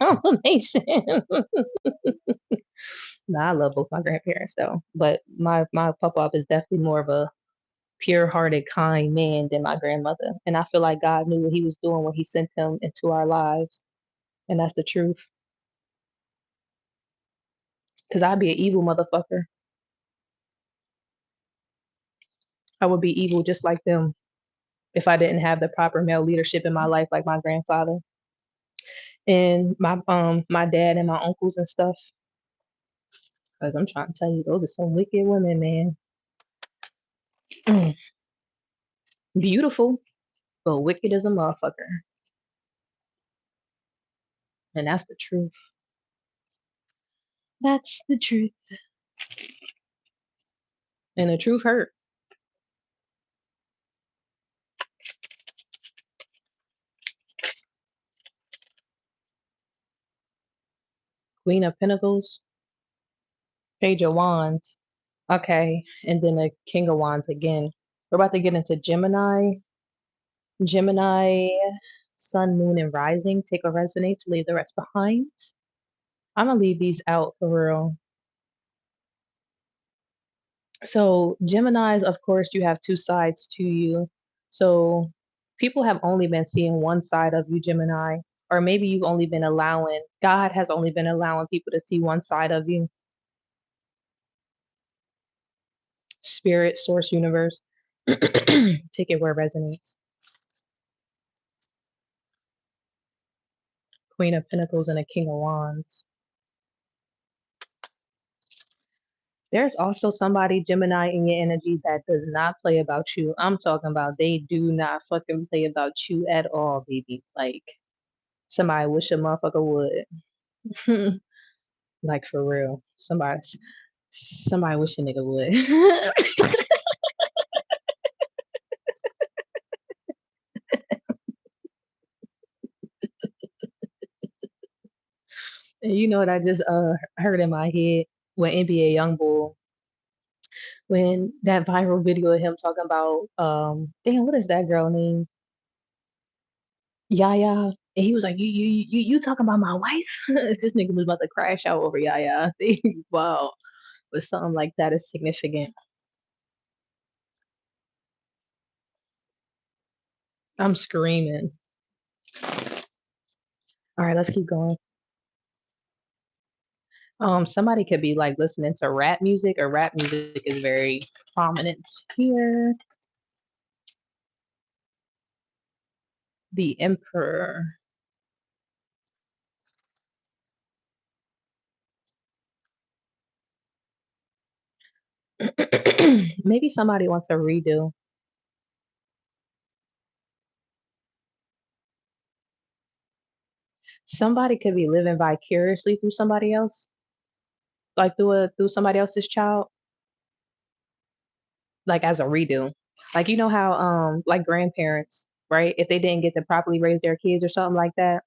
Combination. Nah, I love both my grandparents though, but my papa is definitely more of a pure-hearted, kind man than my grandmother, and I feel like God knew what He was doing when He sent him into our lives, and that's the truth. Cause I'd be an evil motherfucker. I would be evil just like them if I didn't have the proper male leadership in my life, like my grandfather and my dad and my uncles and stuff. Cause I'm trying to tell you, those are some wicked women, man. Mm, beautiful, but wicked as a motherfucker, and that's the truth. That's the truth, and the truth hurt. Queen of Pentacles, Page of Wands. Okay, and then the King of Wands again. We're about to get into Gemini. Gemini, Sun, Moon, and Rising. Take a resonate, leave the rest behind. I'm gonna leave these out for real. So, Geminis, of course, you have two sides to you. So, people have only been seeing one side of you, Gemini, or maybe you've only been allowing, God has only been allowing people to see one side of you. Spirit, Source, Universe. Take it where it resonates. Queen of Pentacles and a King of Wands. There's also somebody, Gemini, in your energy that does not play about you. I'm talking about they do not fucking play about you at all, baby. Like, Somebody wish a motherfucker would. Like for real. Somebody wish a nigga would. And you know what I just heard in my head when NBA Youngboy, when that viral video of him talking about damn, what is that girl name? Yaya. And he was like, you talking about my wife? This nigga was about to crash out over Yaya. Wow. But something like that is significant. I'm screaming. All right, let's keep going. Somebody could be like listening to rap music, or rap music is very prominent here. The Emperor. Maybe somebody wants a redo. Somebody could be living vicariously through somebody else, like through somebody else's child, like as a redo. Like you know how like grandparents, right? If they didn't get to properly raise their kids or something like that.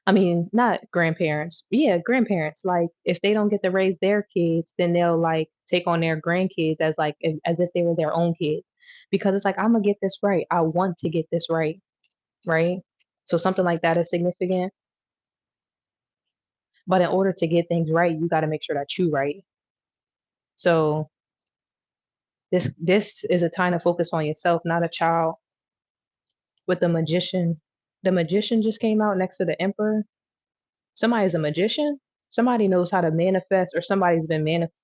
I mean, not grandparents. Yeah, grandparents. Like if they don't get to raise their kids, then they'll like take on their grandkids as like as if they were their own kids. Because it's like I'm gonna get this right. I want to get this right, right? So something like that is significant. But in order to get things right, you got to make sure that you right. So this is a time to focus on yourself, not a child. With the magician, the magician just came out next to the emperor. Somebody's a magician. Somebody knows how to manifest, or somebody's been manifest.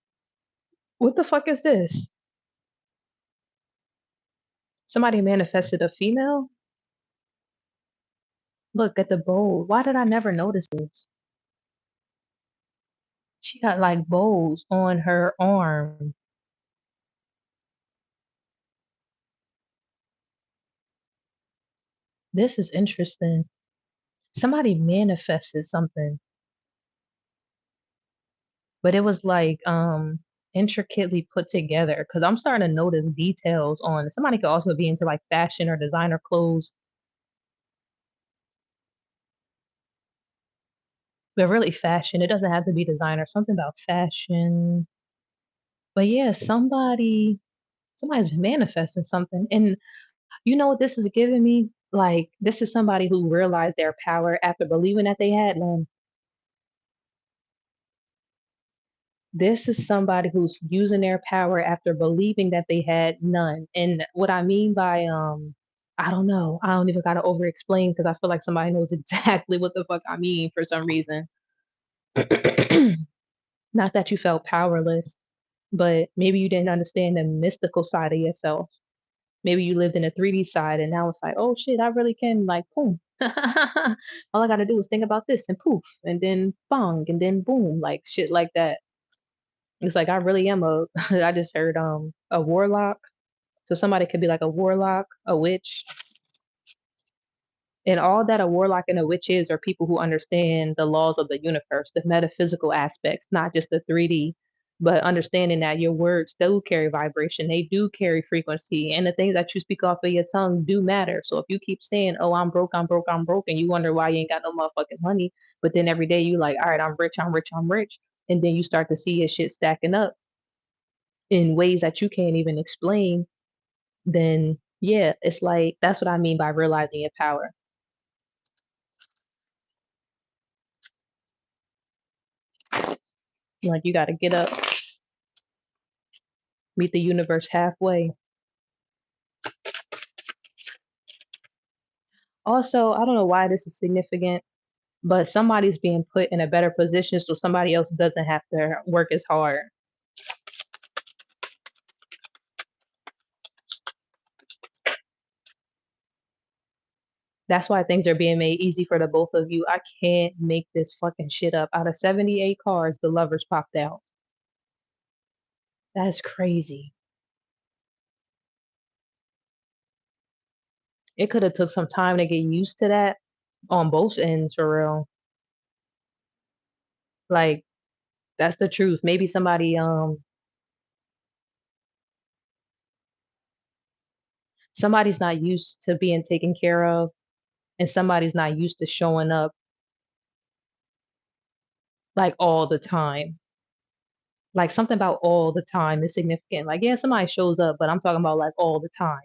What the fuck is this? Somebody manifested a female. Look at the bowl. Why did I never notice this? She got like bowls on her arm. This is interesting. Somebody manifested something, but it was like intricately put together because I'm starting to notice details on somebody could also be into like fashion or designer clothes, but really fashion. It doesn't have to be designer, something about fashion. But yeah, somebody's manifesting something. And you know what this is giving me? Like this is somebody who realized their power after believing that they had none. This is somebody who's using their power after believing that they had none. And what I mean by I don't know. I don't even gotta over explain because I feel like somebody knows exactly what the fuck I mean for some reason. Not that you felt powerless, but maybe you didn't understand the mystical side of yourself. Maybe you lived in a 3D side and now it's like, oh shit, I really can like boom. All I gotta do is think about this and poof, and then bong, and then boom, like shit like that. It's like I really am a I just heard a warlock. So somebody could be like a warlock, a witch, and all that a warlock and a witch is are people who understand the laws of the universe, the metaphysical aspects, not just the 3D, but understanding that your words do carry vibration, they do carry frequency, and the things that you speak off of your tongue do matter. So if you keep saying, "Oh, I'm broke, I'm broke, I'm broke," and you wonder why you ain't got no motherfucking money, but then every day you like, "All right, I'm rich, I'm rich, I'm rich," and then you start to see your shit stacking up in ways that you can't even explain, then yeah, it's like that's what I mean by realizing your power. Like you got to get up, meet the universe halfway. Also, I don't know why this is significant, but somebody's being put in a better position so somebody else doesn't have to work as hard. That's why things are being made easy for the both of you. I can't make this fucking shit up. Out of 78 cards, the lovers popped out. That's crazy. It could have took some time to get used to that, on both ends for real. Like that's the truth. Maybe somebody's not used to being taken care of, and somebody's not used to showing up like all the time. Like something about all the time is significant. Like, yeah, somebody shows up, but I'm talking about like all the time.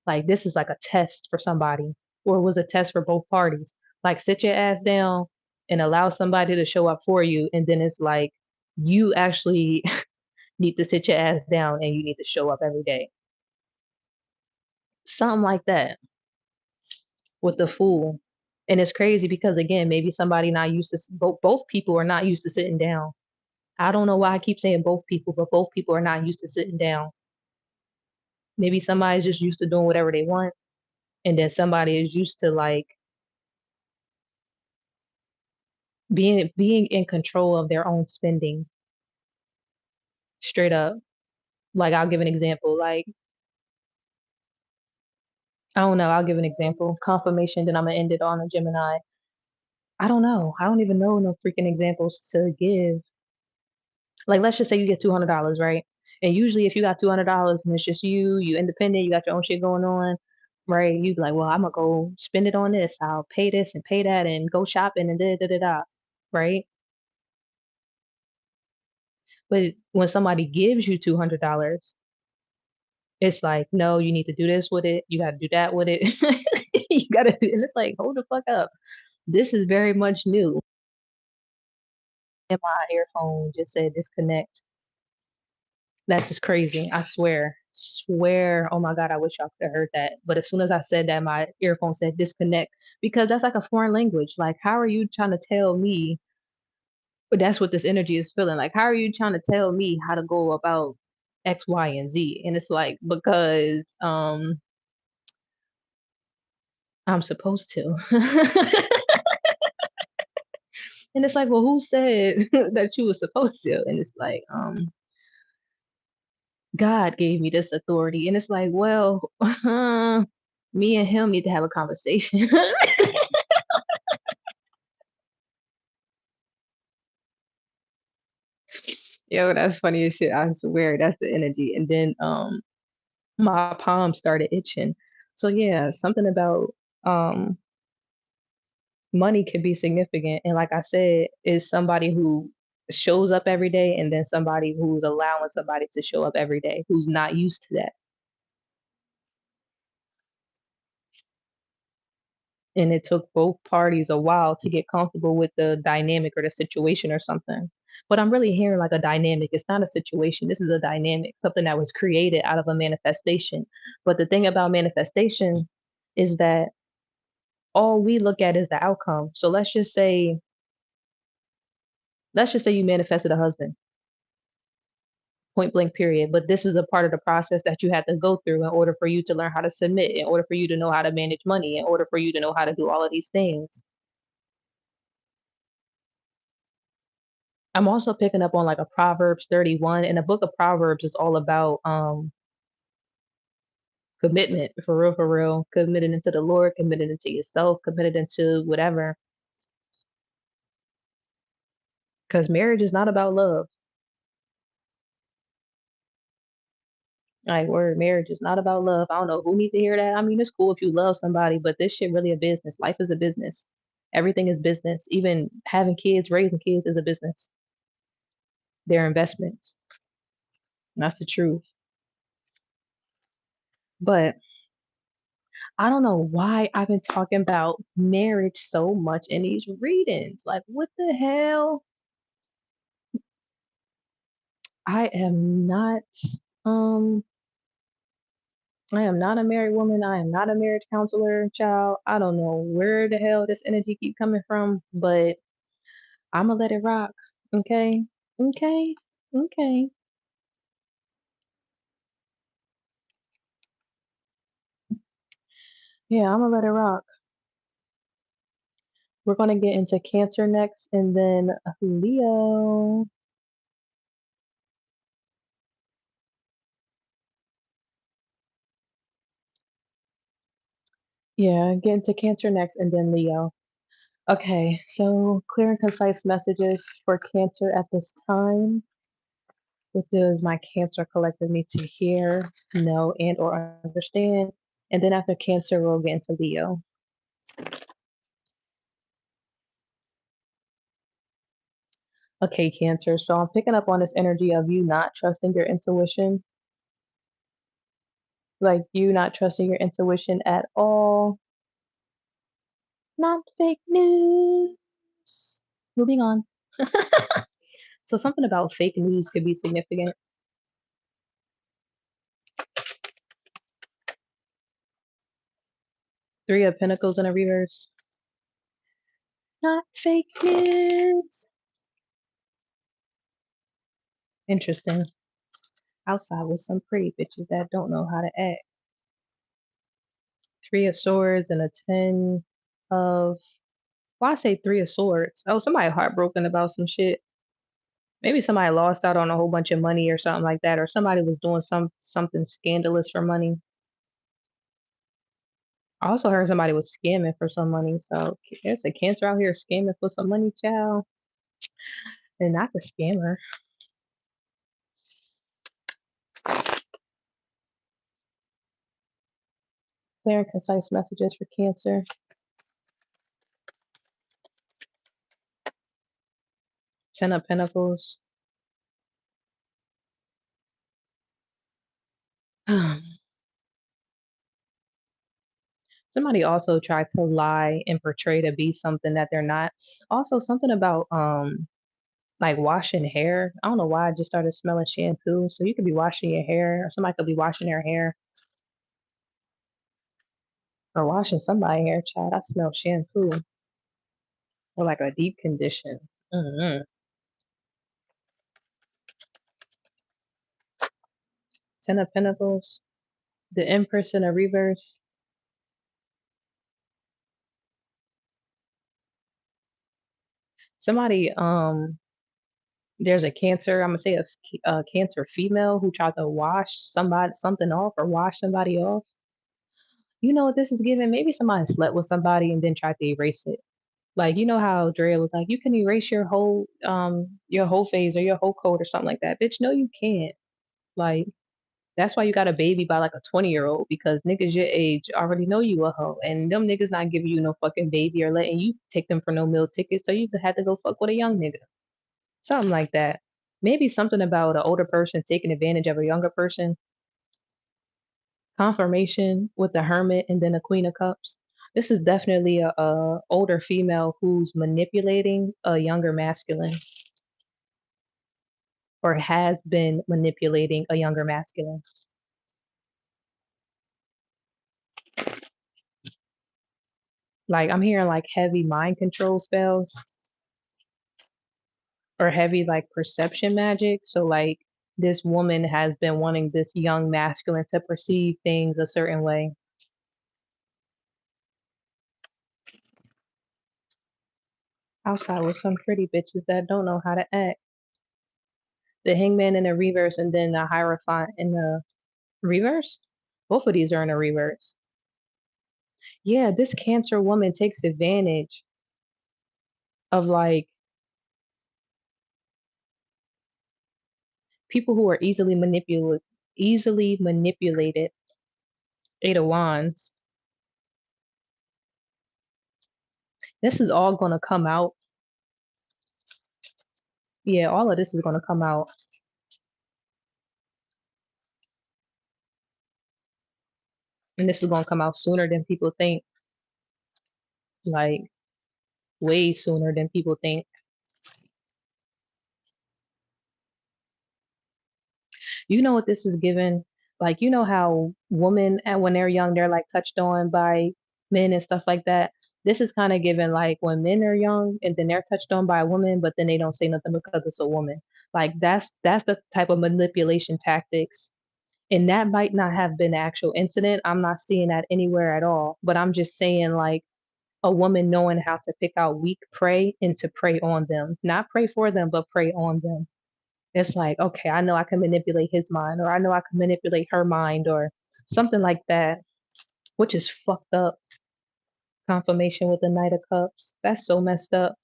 Like this is like a test for somebody, or it was a test for both parties. Like sit your ass down and allow somebody to show up for you, and then it's like you actually need to sit your ass down and you need to show up every day. Something like that with the fool. And it's crazy because again, maybe somebody not used to both people are not used to sitting down. I don't know why I keep saying both people, but both people are not used to sitting down. Maybe somebody's just used to doing whatever they want, and then somebody is used to like being in control of their own spending. Straight up. Like I'll give an example. Like I don't know. I'll give an example. Confirmation. Then I'm gonna end it on a Gemini. I don't know. I don't even know no freaking examples to give. Like let's just say you get $200, right? And usually if you got $200 and it's just you independent, you got your own shit going on, right? You be like, well, I'm gonna go spend it on this. I'll pay this and pay that and go shopping and da da da da, right? But when somebody gives you $200, it's like, no, you need to do this with it. You got to do that with it. You got to do, and it's like, hold the fuck up. This is very much new. And my earphone just said disconnect. That's just crazy. I swear. Swear. Oh my God, I wish y'all could have heard that. But as soon as I said that, my earphone said disconnect because that's like a foreign language. Like, how are you trying to tell me? But that's what this energy is feeling. Like, how are you trying to tell me how to go about X, Y, and Z? And it's like, because I'm supposed to. And it's like, well, who said that you were supposed to? And it's like, God gave me this authority. And it's like, well, me and him need to have a conversation. Yo, that's funny as shit. I swear that's the energy. And then my palm started itching. So yeah, something about um money can be significant. And like I said, is somebody who shows up every day and then somebody who's allowing somebody to show up every day who's not used to that. And it took both parties a while to get comfortable with the dynamic or the situation or something. But I'm really hearing like a dynamic. It's not a situation. This is a dynamic, something that was created out of a manifestation. But the thing about manifestation is that all we look at is the outcome. So let's just say you manifested a husband, point blank period. But this is a part of the process that you had to go through in order for you to learn how to submit, in order for you to know how to manage money, in order for you to know how to do all of these things. I'm also picking up on like a Proverbs 31, and the book of Proverbs is all about commitment for real, committed into the Lord, committed into yourself, committed into whatever. Because marriage is not about love. Like word, marriage is not about love. I don't know who needs to hear that. I mean, it's cool if you love somebody, but this shit really a business. Life is a business. Everything is business. Even having kids, raising kids is a business. They're investments. And that's the truth. But I don't know why I've been talking about marriage so much in these readings. Like, what the hell? I am not, um, I am not a married woman. I am not a marriage counselor, child. I don't know where the hell this energy keep coming from, but I'm gonna let it rock. Okay, okay, okay. Yeah, I'm gonna let it rock. We're gonna get into Cancer next, and then Leo. Yeah, get into Cancer next, and then Leo. Okay, so clear and concise messages for Cancer at this time. What does my Cancer collective need to hear, know, and or understand? And then after Cancer, we'll get into Leo. Okay, Cancer. So I'm picking up on this energy of you not trusting your intuition, like you not trusting your intuition at all. Not fake news. Moving on. So something about fake news could be significant. Three of Pentacles in a reverse. Not fake news. Interesting. Outside with some pretty bitches that don't know how to act. Three of Swords and a ten of. Why I say Three of Swords? Oh, somebody heartbroken about some shit. Maybe somebody lost out on a whole bunch of money or something like that, or somebody was doing something scandalous for money. I also heard somebody was scamming for some money. So there's a Cancer out here scamming for some money, child, and not the scammer. Clear and concise messages for Cancer. Ten of Pentacles. Somebody also tried to lie and portray to be something that they're not. Also, something about like washing hair. I don't know why I just started smelling shampoo. So you could be washing your hair, or somebody could be washing their hair, or washing somebody's hair. Child, I smell shampoo, or like a deep condition. Mm-hmm. Ten of Pentacles, the Empress in a reverse. Somebody there's a Cancer. I'm gonna say a Cancer female who tried to wash something off or wash somebody off. You know what this is giving? Maybe somebody slept with somebody and then tried to erase it. Like you know how Drea was like, you can erase your whole phase or your whole code or something like that. Bitch, no, you can't. Like that's why you got a baby by like a 20-year-old because niggas your age already know you a hoe and them niggas not giving you no fucking baby or letting you take them for no meal tickets, so you had to go fuck with a young nigga. Something like that. Maybe something about an older person taking advantage of a younger person. Confirmation with the Hermit and then the Queen of Cups. This is definitely a older female who's manipulating a younger masculine or has been manipulating a younger masculine. Like I'm hearing like heavy mind control spells or heavy like perception magic. So like this woman has been wanting this young masculine to perceive things a certain way. Outside with some pretty bitches that don't know how to act. The Hangman in the reverse and then the Hierophant in the reverse. Both of these are in a reverse. Yeah, this Cancer woman takes advantage of like people who are easily manipulated. Eight of Wands. This is all gonna come out. Yeah, all of this is gonna come out. And this is gonna come out sooner than people think. Like way sooner than people think. You know what this is given? Like, you know how women, and when they're young, they're like touched on by men and stuff like that. This is kind of given like when men are young and then they're touched on by a woman, but then they don't say nothing because it's a woman. Like that's the type of manipulation tactics. And that might not have been an actual incident. I'm not seeing that anywhere at all. But I'm just saying like a woman knowing how to pick out weak prey and to prey on them. Not pray for them, but prey on them. It's like, okay, I know I can manipulate his mind, or I know I can manipulate her mind, or something like that, which is fucked up. Confirmation with the Knight of Cups. That's so messed up.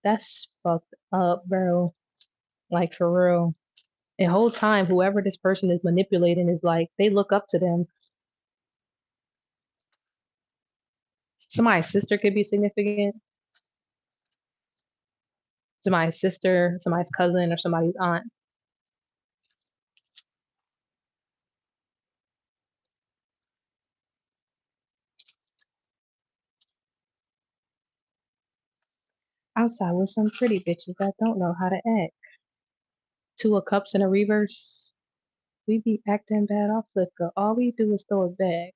That's fucked up, bro. Like for real. The whole time, whoever this person is manipulating is like, they look up to them. Somebody's sister could be significant. Somebody's sister, somebody's cousin, or somebody's aunt. Outside with some pretty bitches that don't know how to act. Two of Cups in a reverse. We be acting bad off liquor. All we do is throw it back.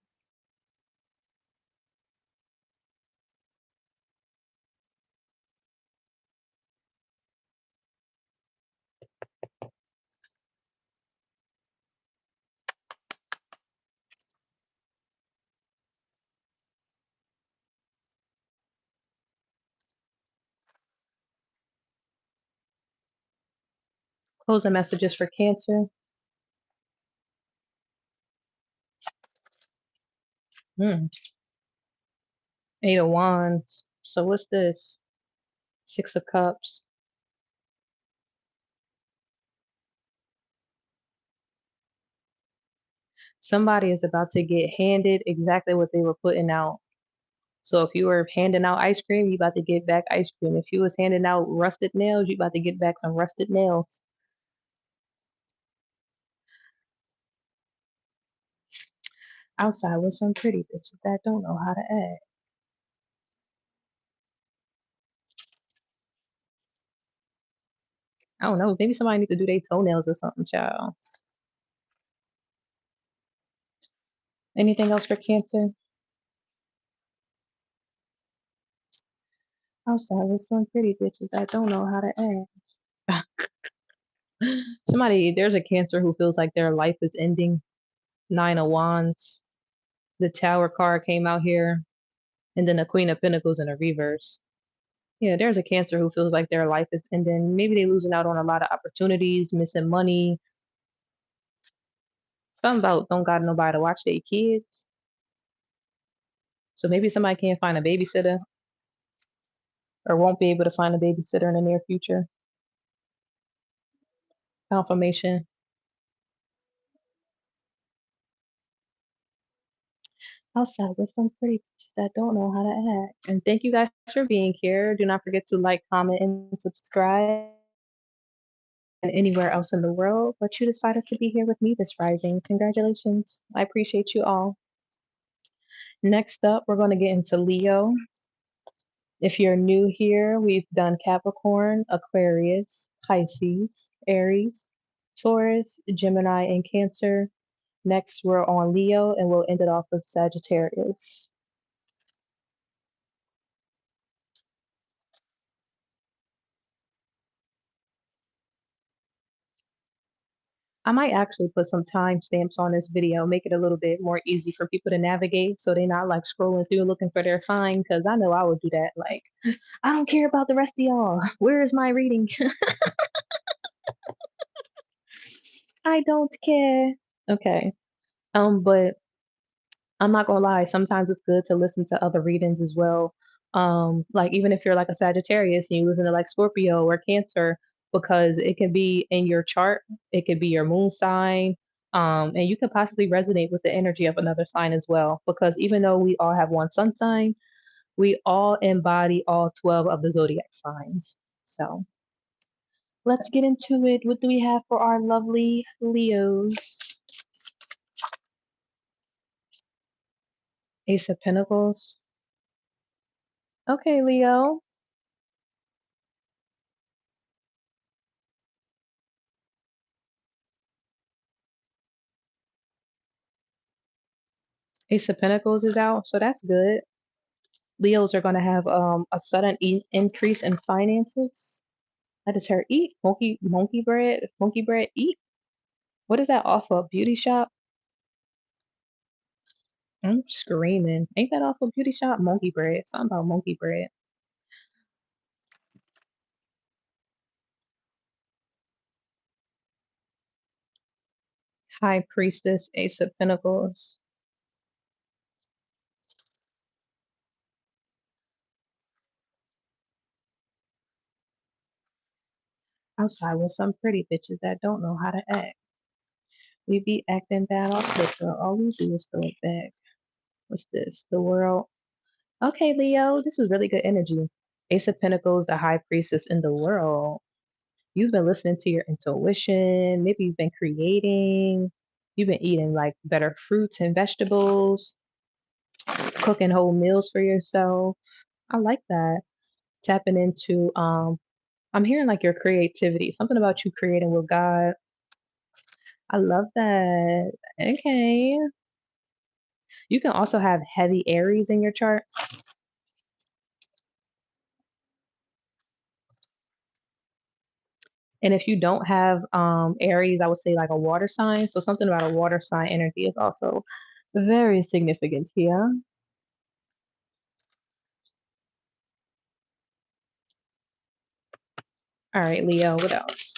Closing messages for Cancer. Hmm. Eight of Wands. So what's this? Six of Cups. Somebody is about to get handed exactly what they were putting out. So if you were handing out ice cream, you about to get back ice cream. If you was handing out rusted nails, you about to get back some rusted nails. Outside with some pretty bitches that don't know how to act. I don't know. Maybe somebody need to do their toenails or something, child. Anything else for Cancer? Outside with some pretty bitches that don't know how to act. Somebody, there's a Cancer who feels like their life is ending. Nine of Wands. The Tower card came out here, and then the Queen of Pentacles in a reverse. Yeah, there's a Cancer who feels like their life is ending. Maybe they're losing out on a lot of opportunities, missing money. Something about don't got nobody to watch their kids. So maybe somebody can't find a babysitter or won't be able to find a babysitter in the near future. Confirmation. Outside with some pretty bitches that don't know how to act. And thank you guys for being here. Do not forget to like, comment, and subscribe. And anywhere else in the world, but you decided to be here with me this rising. Congratulations. I appreciate you all. Next up, we're going to get into Leo. If you're new here, we've done Capricorn, Aquarius, Pisces, Aries, Taurus, Gemini, and Cancer. Next, we're on Leo, and we'll end it off with Sagittarius. I might actually put some timestamps on this video, make it a little bit more easy for people to navigate so they're not like scrolling through looking for their sign, because I know I would do that. Like, I don't care about the rest of y'all. Where is my reading? I don't care. Okay. But I'm not gonna lie, sometimes it's good to listen to other readings as well. Like even if you're like a Sagittarius and you listen to like Scorpio or Cancer, because it can be in your chart, it could be your moon sign, and you can possibly resonate with the energy of another sign as well. Because even though we all have one sun sign, we all embody all 12 of the zodiac signs. So let's get into it. What do we have for our lovely Leos? Ace of Pentacles. Okay, Leo. Ace of Pentacles is out, so that's good. Leos are going to have a sudden increase in finances. I just heard eat monkey bread, eat. What is that off of beauty shop? I'm screaming. Ain't that off of beauty shop? Monkey bread. Something about monkey bread. High Priestess, Ace of Pentacles. Outside with some pretty bitches that don't know how to act. We be acting bad off liquor. All we do is throw it back. What's this? The world. Okay, Leo, this is really good energy. Ace of Pentacles, the high priestess in the world. You've been listening to your intuition. Maybe you've been creating. You've been eating like better fruits and vegetables, cooking whole meals for yourself. I like that. Tapping into I'm hearing like your creativity, something about you creating with God. I love that. Okay. You can also have heavy Aries in your chart. And if you don't have Aries, I would say like a water sign. So something about a water sign energy is also very significant here. All right, Leo, what else?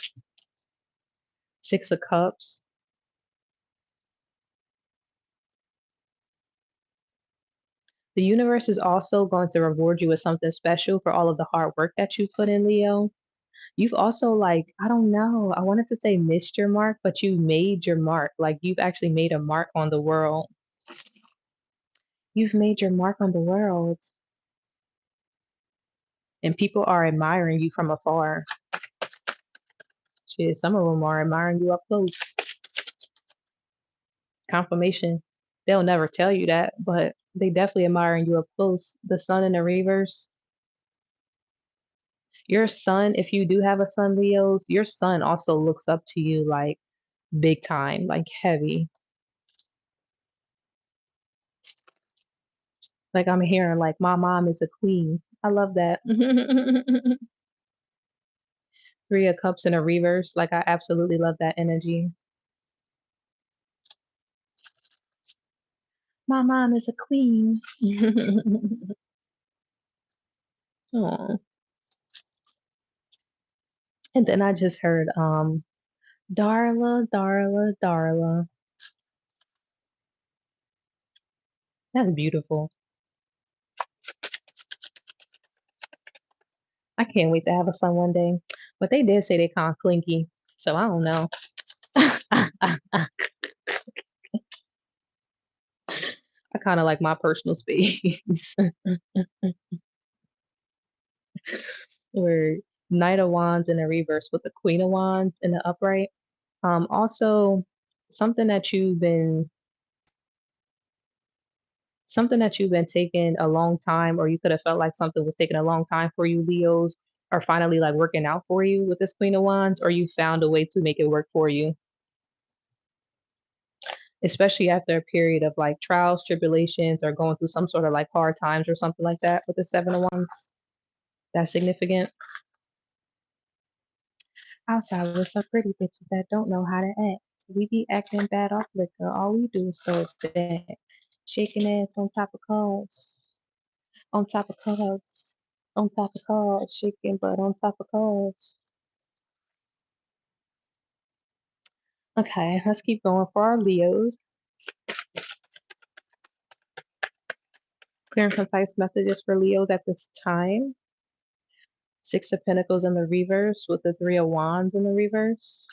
Six of Cups. The universe is also going to reward you with something special for all of the hard work that you put in, Leo. You've also like, I don't know, I wanted to say missed your mark, but you made your mark. Like you've actually made a mark on the world. You've made your mark on the world. And people are admiring you from afar. Shit, some of them are admiring you up close. Confirmation. They'll never tell you that, but they definitely admiring you up close. The sun in the reverse. Your son, if you do have a son, Leos, your son also looks up to you like big time, like heavy. Like I'm hearing like my mom is a queen. I love that. Three of Cups in a reverse. Like I absolutely love that energy. My mom is a queen. Oh. And then I just heard Darla, Darla, Darla. That's beautiful. I can't wait to have a son one day. But they did say they kind of clinky, so I don't know. I kind of like my personal space. Where Knight of Wands in the reverse with the Queen of Wands in the upright. Also something that you've been something that you've been taking a long time, or you could have felt like something was taking a long time for you, Leos, are finally like working out for you with this Queen of Wands, or you found a way to make it work for you, especially after a period of like trials, tribulations, or going through some sort of like hard times or something like that with the Seven of Wands. That's significant. Outside with some pretty bitches that don't know how to act. We be acting bad off liquor. All we do is throw it back. Shaking ass on top of cars. On top of cars. On top of cars. Shaking butt on top of cars. Okay, let's keep going for our Leos. Clear and concise messages for Leos at this time. Six of Pentacles in the reverse with the Three of Wands in the reverse.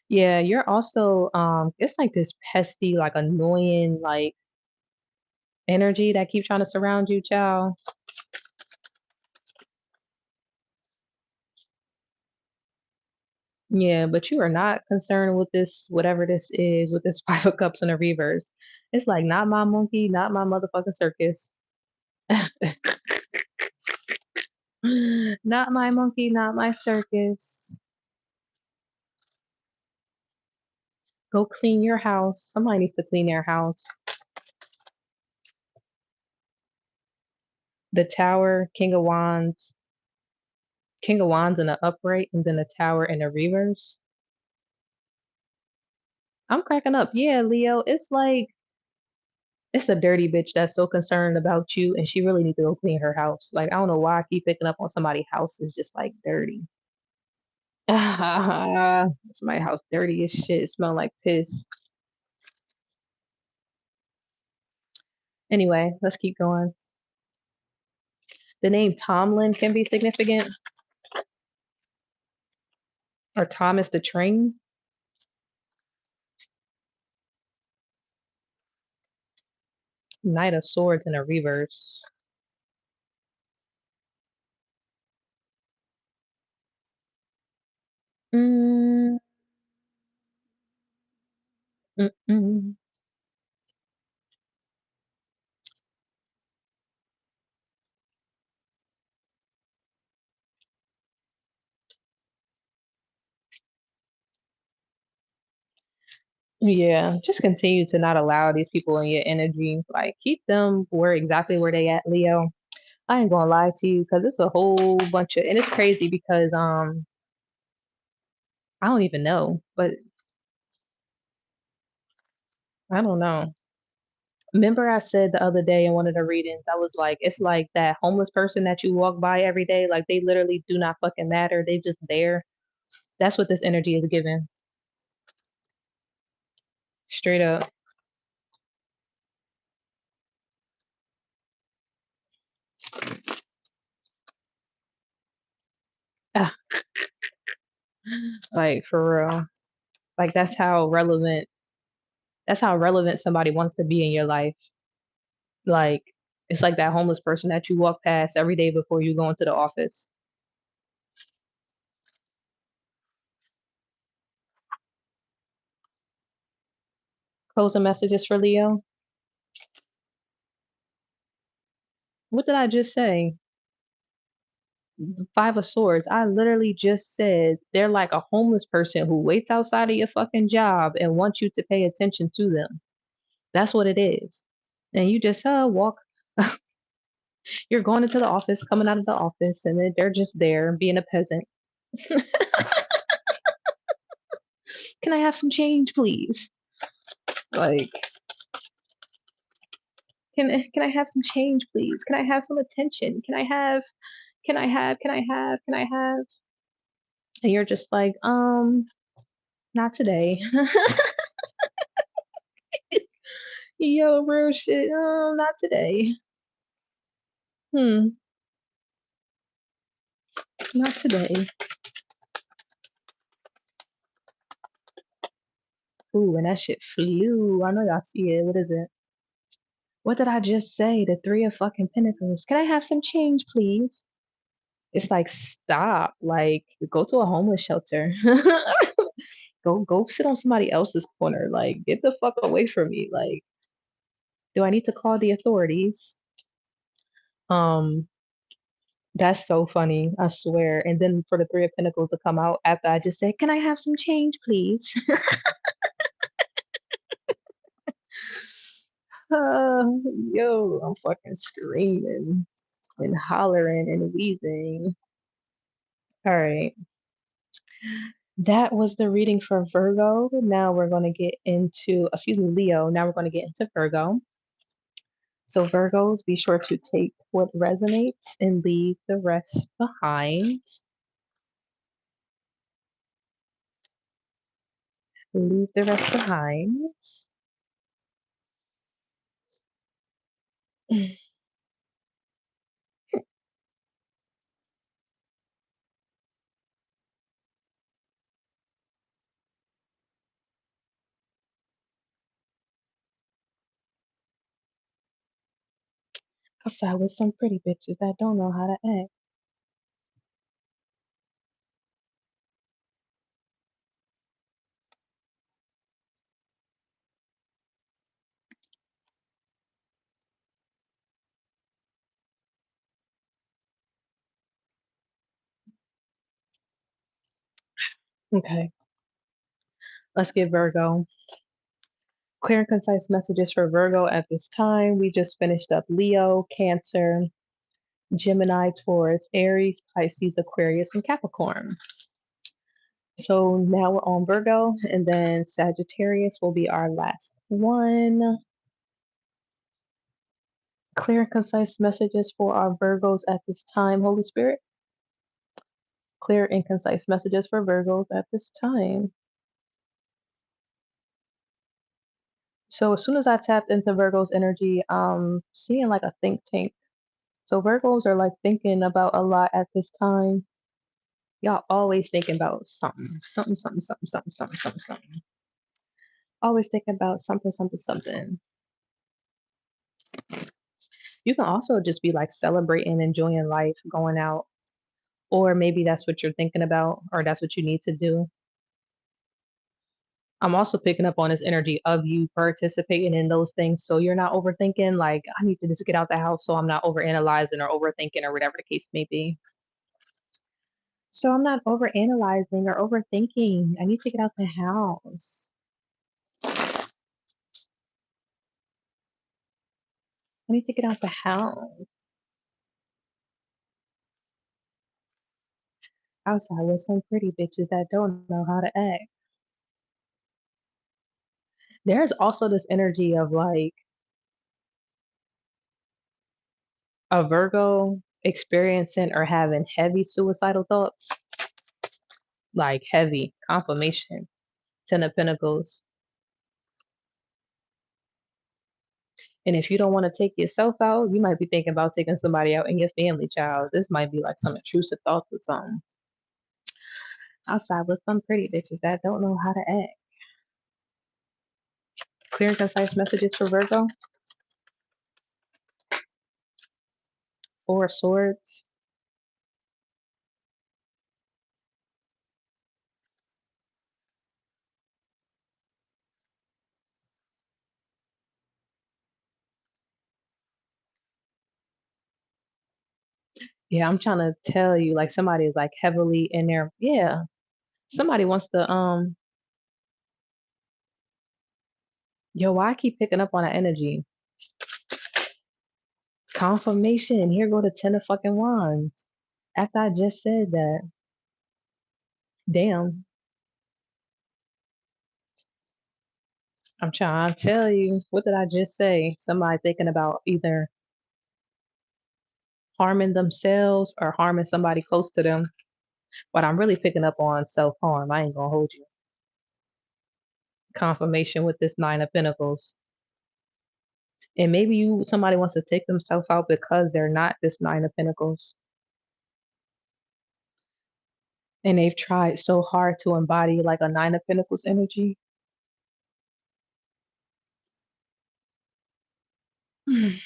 Yeah, you're also it's like this pesty, like annoying, like energy that keeps trying to surround you, child. Yeah, but you are not concerned with this, whatever this is, with this Five of Cups in the reverse. It's like not my monkey, not my motherfucking circus. Not my monkey, not my circus. Go clean your house. Somebody needs to clean their house. The Tower, King of Wands in the upright, and then the Tower in the reverse. I'm cracking up. Yeah, Leo, it's like it's a dirty bitch that's so concerned about you, and she really needs to go clean her house. Like I don't know why I keep picking up on somebody's house is just like dirty. It's my house dirty as shit. It smell like piss. Anyway, let's keep going. The name Tomlin can be significant, or Thomas the Train. Knight of Swords in a reverse. Mm, mm, mm. Yeah, just continue to not allow these people in your energy. Like keep them where they at, Leo. I ain't gonna lie to you because it's a whole bunch of, and it's crazy because I don't even know, but I don't know. Remember I said the other day in one of the readings, I was like, it's like that homeless person that you walk by every day, like they literally do not fucking matter. They just there. That's what this energy is giving. Straight up. Ah, like for real. Like that's how relevant somebody wants to be in your life. Like it's like that homeless person that you walk past every day before you go into the office. Closing messages for Leo. What did I just say? The Five of Swords. I literally just said they're like a homeless person who waits outside of your fucking job and wants you to pay attention to them. That's what it is. And you just walk. You're going into the office, coming out of the office, and they're just there being a peasant. Can I have some change, please? Like, can I have some change, please? Can I have some attention? Can I have? And you're just like, not today. Yo, real shit. Not today. Hmm, not today. Ooh, and that shit flew. I know y'all see it. What is it? What did I just say? The Three of fucking Pentacles. Can I have some change, please? It's like, stop. Like, go to a homeless shelter. Go sit on somebody else's corner. Like, get the fuck away from me. Like, do I need to call the authorities? Um, that's so funny, I swear. And then for the Three of Pentacles to come out after I just said, "Can I have some change, please?" Uh, yo, I'm fucking screaming and hollering and wheezing. All right, that was the reading for Virgo. Now we're going to get into, excuse me, Leo. Now we're going to get into Virgo. So, Virgos, be sure to take what resonates and leave the rest behind. Leave the rest behind. Outside with some pretty bitches that don't know how to act. Okay, let's get Virgo. Clear and concise messages for Virgo at this time. We just finished up Leo, Cancer, Gemini, Taurus, Aries, Pisces, Aquarius, and Capricorn. So now we're on Virgo, and then Sagittarius will be our last one. Clear and concise messages for our Virgos at this time, Holy Spirit. Clear and concise messages for Virgos at this time. So as soon as I tapped into Virgo's energy, seeing like a think tank. So Virgos are like thinking about a lot at this time. Y'all always thinking about something, something, something, something, something, something, something, something. Always thinking about something, something, something. You can also just be like celebrating, enjoying life, going out, or maybe that's what you're thinking about, or that's what you need to do. I'm also picking up on this energy of you participating in those things. So you're not overthinking, like, I need to just get out the house so I'm not overanalyzing or overthinking or whatever the case may be. So I'm not overanalyzing or overthinking. I need to get out the house. I need to get out the house. Outside with some pretty bitches that don't know how to act. There's also this energy of like a Virgo experiencing or having heavy suicidal thoughts, like heavy confirmation, Ten of Pentacles. And if you don't want to take yourself out, you might be thinking about taking somebody out in your family, child. This might be like some intrusive thoughts or something. Outside with some pretty bitches that don't know how to act. Clear and concise messages for Virgo. Four of Swords. Yeah, I'm trying to tell you, like somebody is like heavily in there. Yeah, somebody wants to yo, why I keep picking up on that energy? Confirmation. Here go the Ten of fucking Wands. After I just said that. Damn. I'm trying to tell you. What did I just say? Somebody thinking about either harming themselves or harming somebody close to them. But I'm really picking up on self-harm. I ain't gonna hold you. Confirmation with this Nine of Pentacles. And maybe somebody wants to take themselves out because they're not this Nine of Pentacles. And they've tried so hard to embody like a Nine of Pentacles energy. You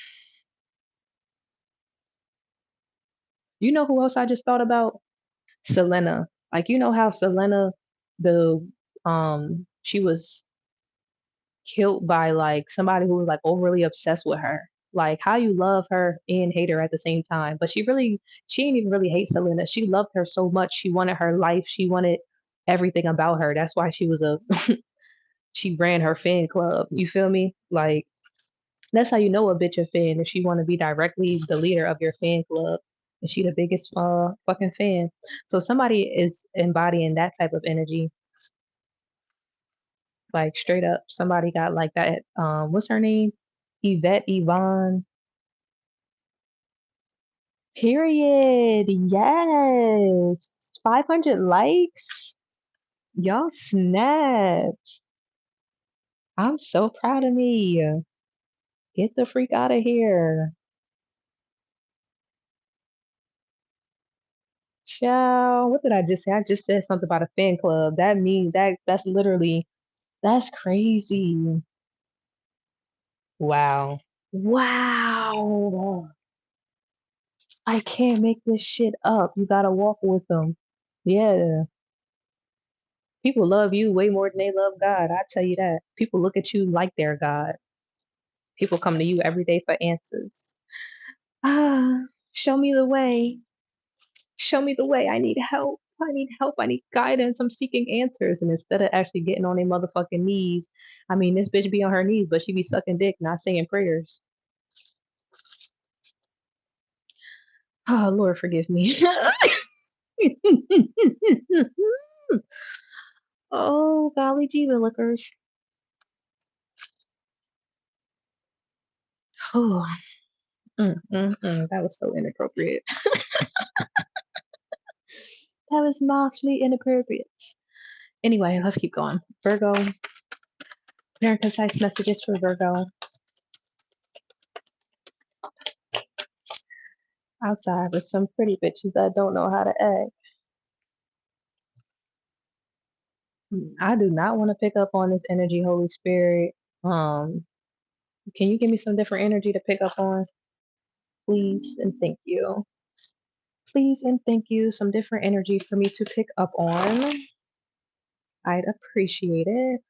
know who else I just thought about? Selena. Like you know how Selena, the she was killed by like somebody who was like overly obsessed with her. Like how you love her and hate her at the same time. But she didn't even really hate Selena. She loved her so much. She wanted her life. She wanted everything about her. That's why she was a she ran her fan club. You feel me? Like that's how you know a bitch a fan if she want to be directly the leader of your fan club and she the biggest fucking fan. So somebody is embodying that type of energy, like straight up. Somebody got like that. What's her name? Yvonne. Period. Yes. 500 likes. Y'all snapped. I'm so proud of me. Get the freak out of here. Ciao. What did I just say? I just said something about a fan club. That means that's literally that's crazy. Wow. Wow. I can't make this shit up. You gotta walk with them. Yeah. People love you way more than they love God. I tell you that. People look at you like they're God. People come to you every day for answers. Ah, show me the way. Show me the way. I need help. I need help. I need guidance. I'm seeking answers. And instead of actually getting on their motherfucking knees, I mean, this bitch be on her knees, but she be sucking dick, not saying prayers. Oh, Lord, forgive me. Oh, golly gee willikers. Oh, that was so inappropriate. That was mostly inappropriate. Anyway, let's keep going. Virgo. Very concise messages for Virgo. Outside with some pretty bitches that don't know how to act. I do not want to pick up on this energy, Holy Spirit. Um, can you give me some different energy to pick up on, please and thank you. Please and thank you. Some different energy for me to pick up on. I'd appreciate it.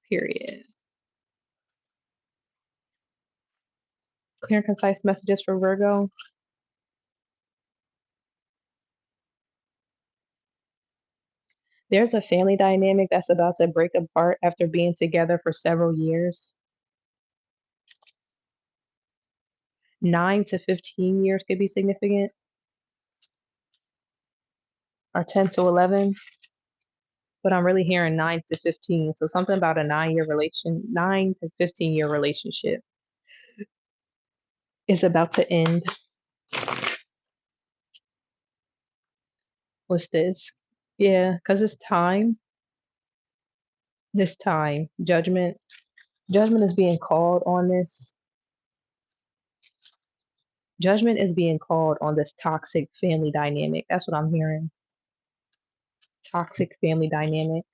Period. Clear and concise messages for Virgo. There's a family dynamic that's about to break apart after being together for several years. 9 to 15 years could be significant, or 10 to 11. But I'm really hearing 9 to 15. So something about a 9 to 15 year relationship is about to end. What's this? Yeah, because it's time. This time, judgment. Judgment is being called on this. Judgment is being called on this toxic family dynamic. That's what I'm hearing. Toxic family dynamic.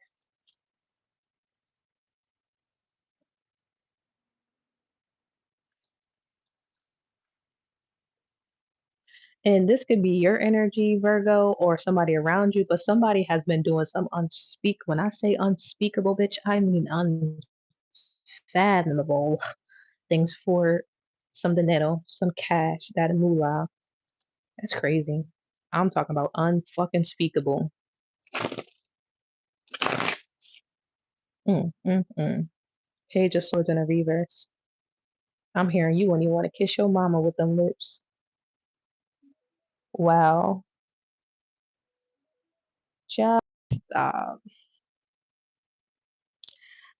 And this could be your energy, Virgo, or somebody around you, but somebody has been doing some when I say unspeakable, bitch, I mean unfathomable things for some dinero, some cash, that moolah. That's crazy. I'm talking about unfucking speakable. Mm. Page of Swords in a reverse. I'm hearing you when you want to kiss your mama with them lips. Wow. Just stop.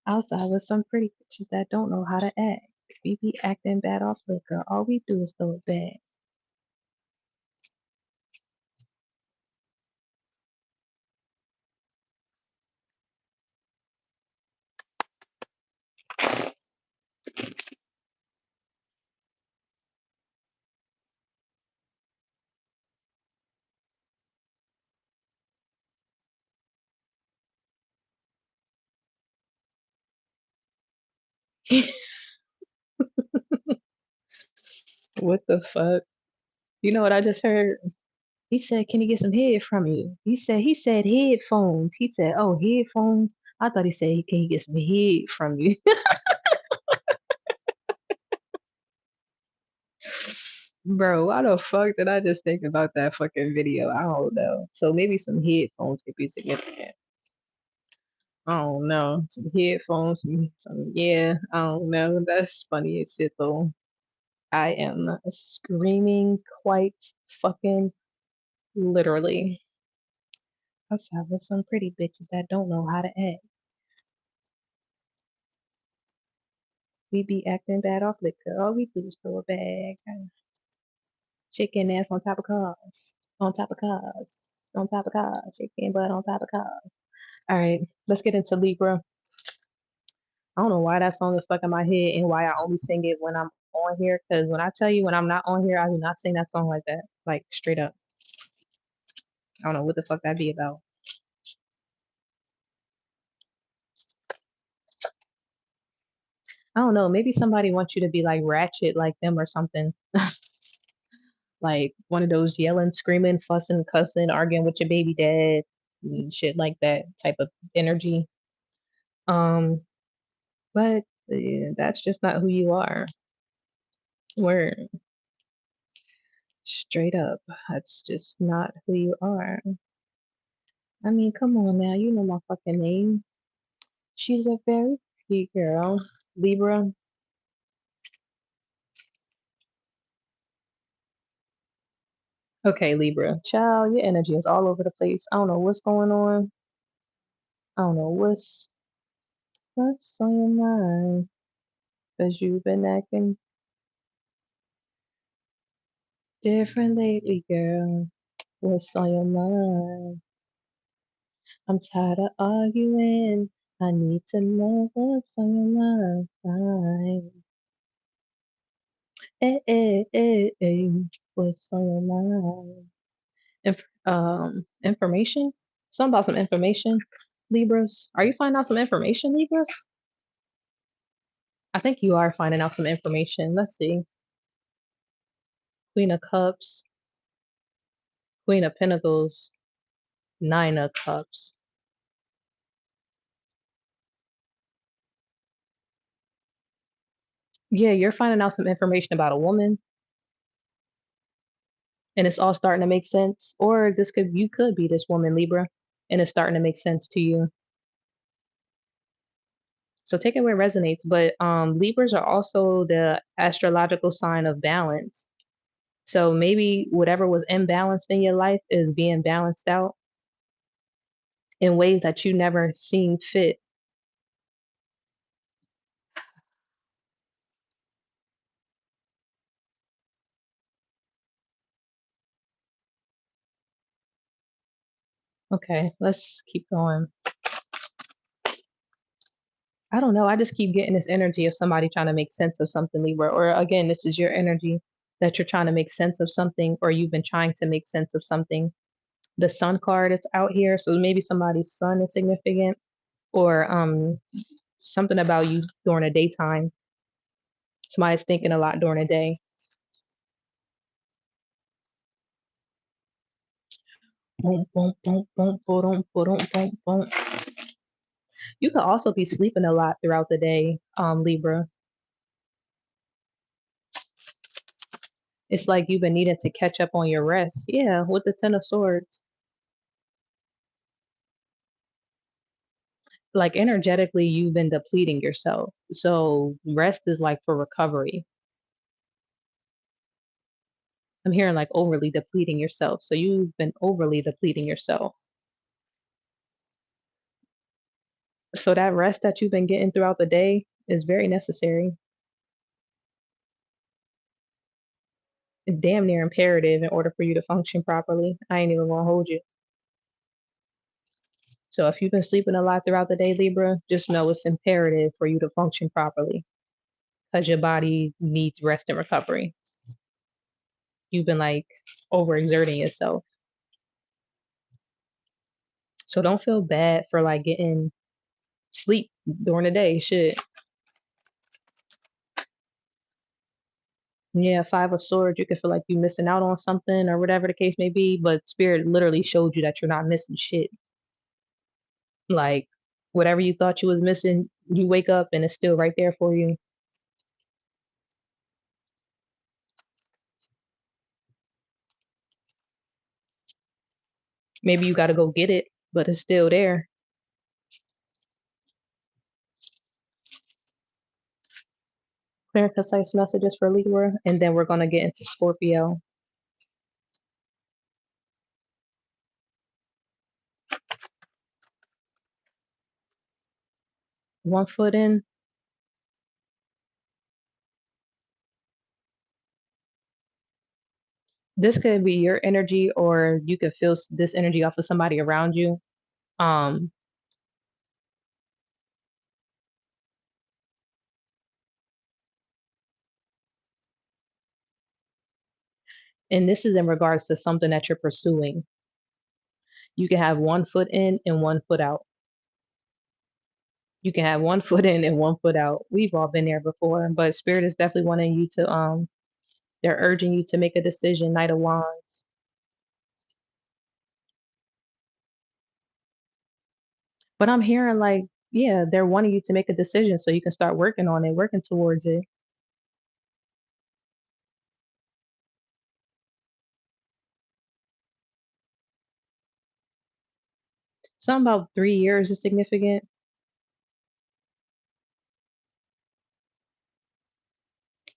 Outside with some pretty bitches that don't know how to act. We be acting bad off liquor. All we do is throw it back. What the fuck? You know what I just heard? He said, "Can he get some head from you?" He said headphones. He said, "Oh, headphones." I thought he said, "Can he get some head from you?" Bro, why the fuck did I just think about that fucking video? I don't know. So maybe some headphones could be significant. I don't know. Some headphones, yeah, I don't know. That's funny as shit though. I am screaming quite fucking literally. Outside with some pretty bitches that don't know how to act. We be acting bad off liquor. All we do is throw a bag. Chicken ass on top of cars. On top of cars. On top of cars. Chicken butt on top of cars. All right, let's get into Libra. I don't know why that song is stuck in my head and why I only sing it when I'm on here. Because when I tell you when I'm not on here, I do not sing that song like that. Like straight up. I don't know what the fuck that be about. I don't know. Maybe somebody wants you to be like ratchet like them or something. Like one of those yelling, screaming, fussing, cussing, arguing with your baby dad, and shit like that type of energy. Um, but that's just not who you are. We're straight up. That's just not who you are. I mean, come on now. You know my fucking name. She's a very pretty girl. Libra. Okay, Libra. Child, your energy is all over the place. I don't know what's going on. I don't know what's on your mind. Cause you've been acting different lately, girl. What's on your mind? I'm tired of arguing. I need to know what's on your mind. What's on your mind? Information? Something about some information, Libras. Are you finding out some information, Libras? I think you are finding out some information. Let's see. Queen of Cups, Queen of Pentacles, Nine of Cups. Yeah, you're finding out some information about a woman, and it's all starting to make sense. Or you could be this woman, Libra, and it's starting to make sense to you. So take it where it resonates. But Libras are also the astrological sign of balance. So maybe whatever was imbalanced in your life is being balanced out in ways that you never seen fit. Okay, let's keep going. I don't know. I just keep getting this energy of somebody trying to make sense of something, Libra. Or again, this is your energy that you're trying to make sense of something, or you've been trying to make sense of something. The sun card is out here, so maybe somebody's sun is significant, or something about you during the daytime. Somebody's thinking a lot during the day. Boom, boom, boom, boom, boom, boom, boom, boom. You could also be sleeping a lot throughout the day, Libra. It's like you've been needing to catch up on your rest. Yeah, with the Ten of Swords. Like energetically, you've been depleting yourself. So rest is like for recovery. I'm hearing like overly depleting yourself. So you've been overly depleting yourself. So that rest that you've been getting throughout the day is very necessary. Damn near imperative in order for you to function properly. I ain't even gonna hold you. So if you've been sleeping a lot throughout the day, Libra, just know it's imperative for you to function properly because your body needs rest and recovery. You've been like overexerting yourself. So don't feel bad for like getting sleep during the day. Shit. Yeah, Five of Swords, you could feel like you're missing out on something or whatever the case may be, but Spirit literally showed you that you're not missing shit. Like whatever you thought you was missing, you wake up and it's still right there for you. Maybe you got to go get it, but it's still there. Clear and concise messages for Libra, and then we're going to get into Scorpio. One foot in. This could be your energy, or you could feel this energy off of somebody around you. Um, and this is in regards to something that you're pursuing. You can have one foot in and one foot out. You can have one foot in and one foot out. We've all been there before, but Spirit is definitely wanting you to they're urging you to make a decision, Knight of Wands. But I'm hearing like, yeah, they're wanting you to make a decision so you can start working on it, working towards it. Something about 3 years is significant.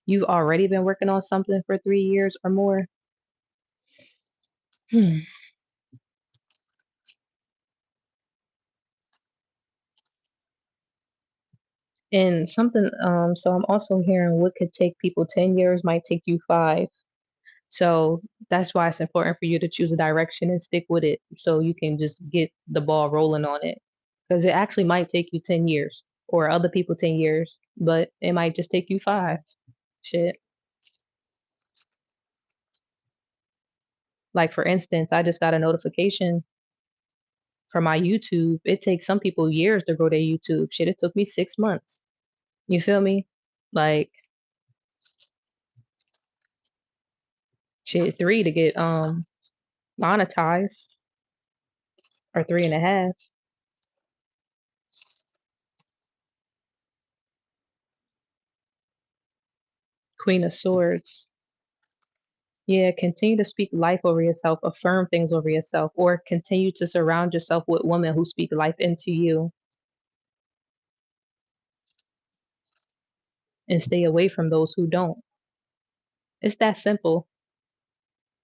You've already been working on something for 3 years or more. Hmm. And something, so I'm also hearing what could take people 10 years might take you 5. So that's why it's important for you to choose a direction and stick with it so you can just get the ball rolling on it. Because it actually might take you 10 years or other people 10 years, but it might just take you 5. Shit. Like, for instance, I just got a notification for my YouTube. It takes some people years to grow their YouTube. Shit, it took me 6 months. You feel me? Like, shit, 3 to get monetized, or 3.5. Queen of Swords. Yeah, continue to speak life over yourself, affirm things over yourself, or continue to surround yourself with women who speak life into you, and stay away from those who don't. It's that simple.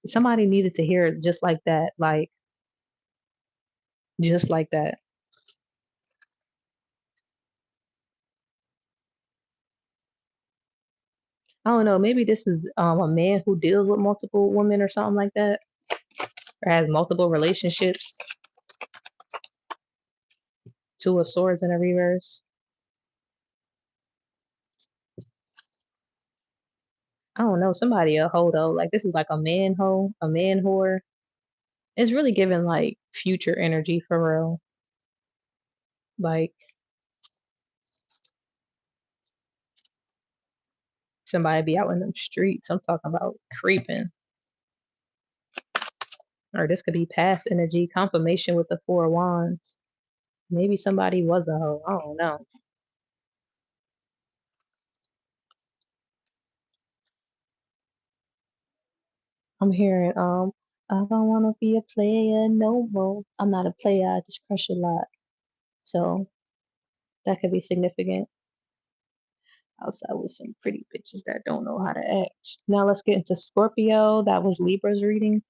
Somebody needed to hear it just like that, like, just like that. I don't know, maybe this is a man who deals with multiple women or something like that, or has multiple relationships. Two of Swords in a reverse. I don't know, somebody a hoe though. Like, this is like a man hoe, a man whore. It's really giving like future energy for real. Like, somebody be out in them streets. I'm talking about creeping. Or this could be past energy, confirmation with the Four of Wands. Maybe somebody was a hoe. I don't know. I'm hearing, I don't wanna be a player no more. I'm not a player, I just crush a lot. So that could be significant. Outside with some pretty bitches that don't know how to act. Now let's get into Scorpio. That was Libra's reading.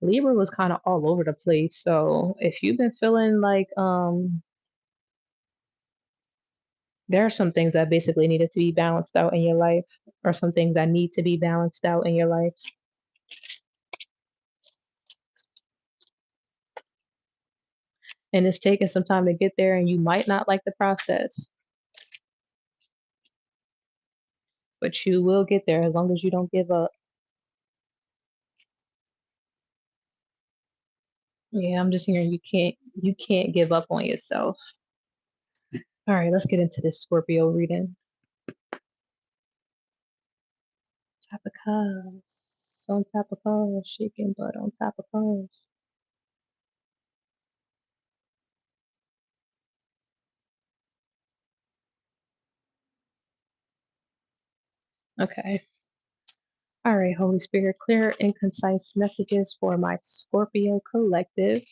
Libra was kind of all over the place. So if you've been feeling like there are some things that basically needed to be balanced out in your life, or some things that need to be balanced out in your life. And it's taking some time to get there, and you might not like the process, but you will get there as long as you don't give up. Yeah, I'm just hearing you can't give up on yourself. All right, let's get into this Scorpio reading. Top of cups. On top of cups, shaking butt on top of cups. Okay. All right, Holy Spirit, clear and concise messages for my Scorpio collective.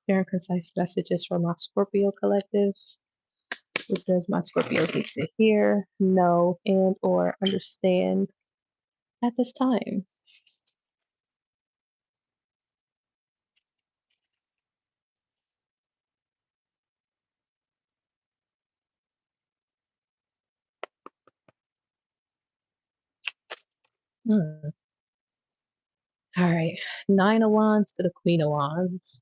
Clear and concise messages for my Scorpio collective. What does my Scorpio need to hear, know, and or understand at this time? Hmm. All right, Nine of Wands to the Queen of Wands.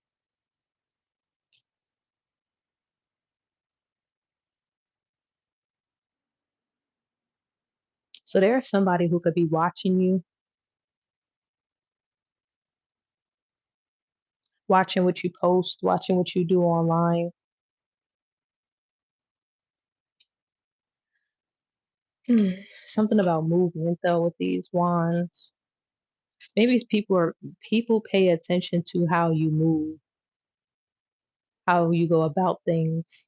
So there's somebody who could be watching you, watching what you post, watching what you do online. Hmm. Something about movement though with these wands. Maybe it's people pay attention to how you move, how you go about things.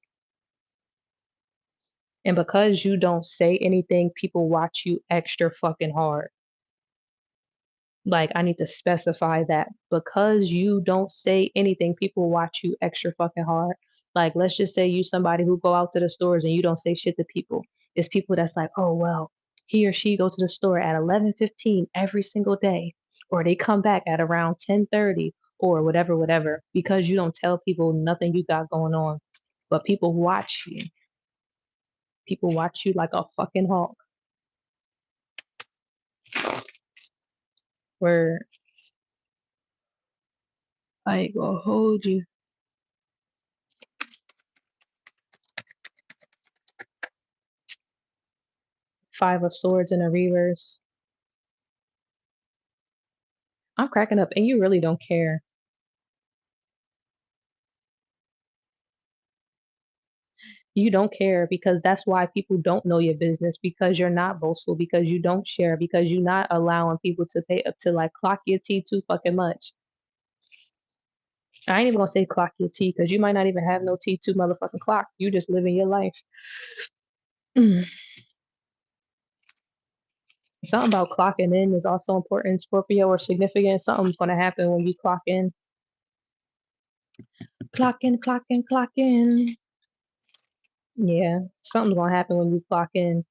And because you don't say anything, people watch you extra fucking hard. Like, I need to specify that because you don't say anything, people watch you extra fucking hard. Like, let's just say you somebody who go out to the stores and you don't say shit to people. It's people that's like, oh well, he or she go to the store at 11:15 every single day, or they come back at around 10:30 or whatever, whatever, because you don't tell people nothing you got going on. But people watch you. People watch you like a fucking hawk. Where I ain't gonna hold you. Five of Swords in a reverse. I'm cracking up, and you really don't care. You don't care because that's why people don't know your business because you're not boastful, because you don't share, because you're not allowing people to pay up to like clock your tea too fucking much. I ain't even gonna say clock your tea because you might not even have no tea too motherfucking clock. You just living your life. Something about clocking in is also important, Scorpio, or significant. Something's gonna happen when you clock in. Clock in, clock in, clock in. Yeah, something's gonna happen when you clock in.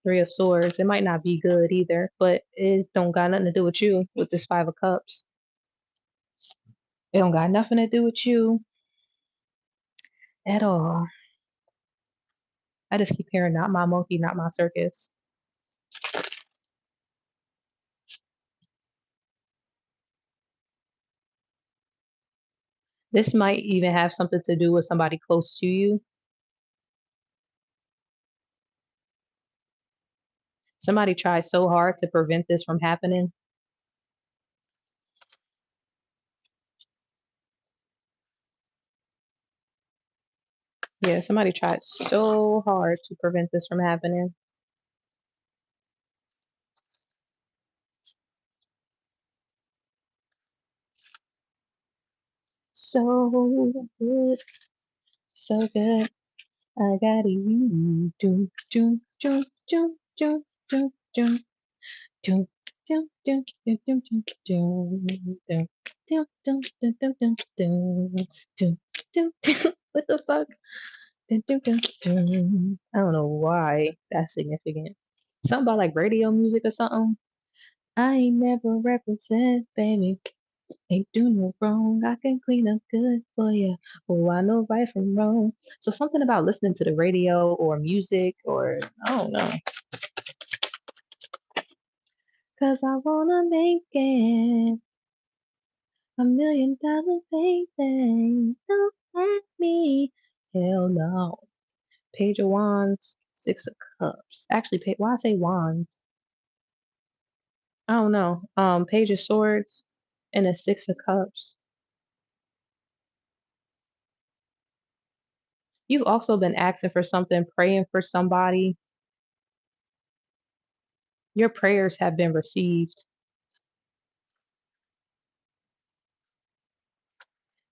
Three of Swords. It might not be good either, but it don't got nothing to do with you with this Five of Cups. It don't got nothing to do with you at all. I just keep hearing not my monkey, not my circus. This might even have something to do with somebody close to you. Somebody tried so hard to prevent this from happening. Yeah, somebody tried so hard to prevent this from happening. So good, so good. I got you. Doom, doom, doom, doom, doom, doom, doom. Dun, dun, dun, dun, dun, dun, dun, dun, dun, dun, dun, dun, dun, dun, dun, dun, dun. What the fuck? Dun, dun, dun, dun. I don't know why that's significant. Something about like radio music or something. I ain't never represent, baby. Ain't do no wrong. I can clean up good for you. Oh, I know right from wrong. So something about listening to the radio or music or I don't know. Cause I wanna make it. $1 million baby. Don't let me. Hell no. Page of Wands, Six of Cups. Actually, why I say Wands? I don't know. Page of Swords and a Six of Cups. You've also been asking for something, praying for somebody. Your prayers have been received.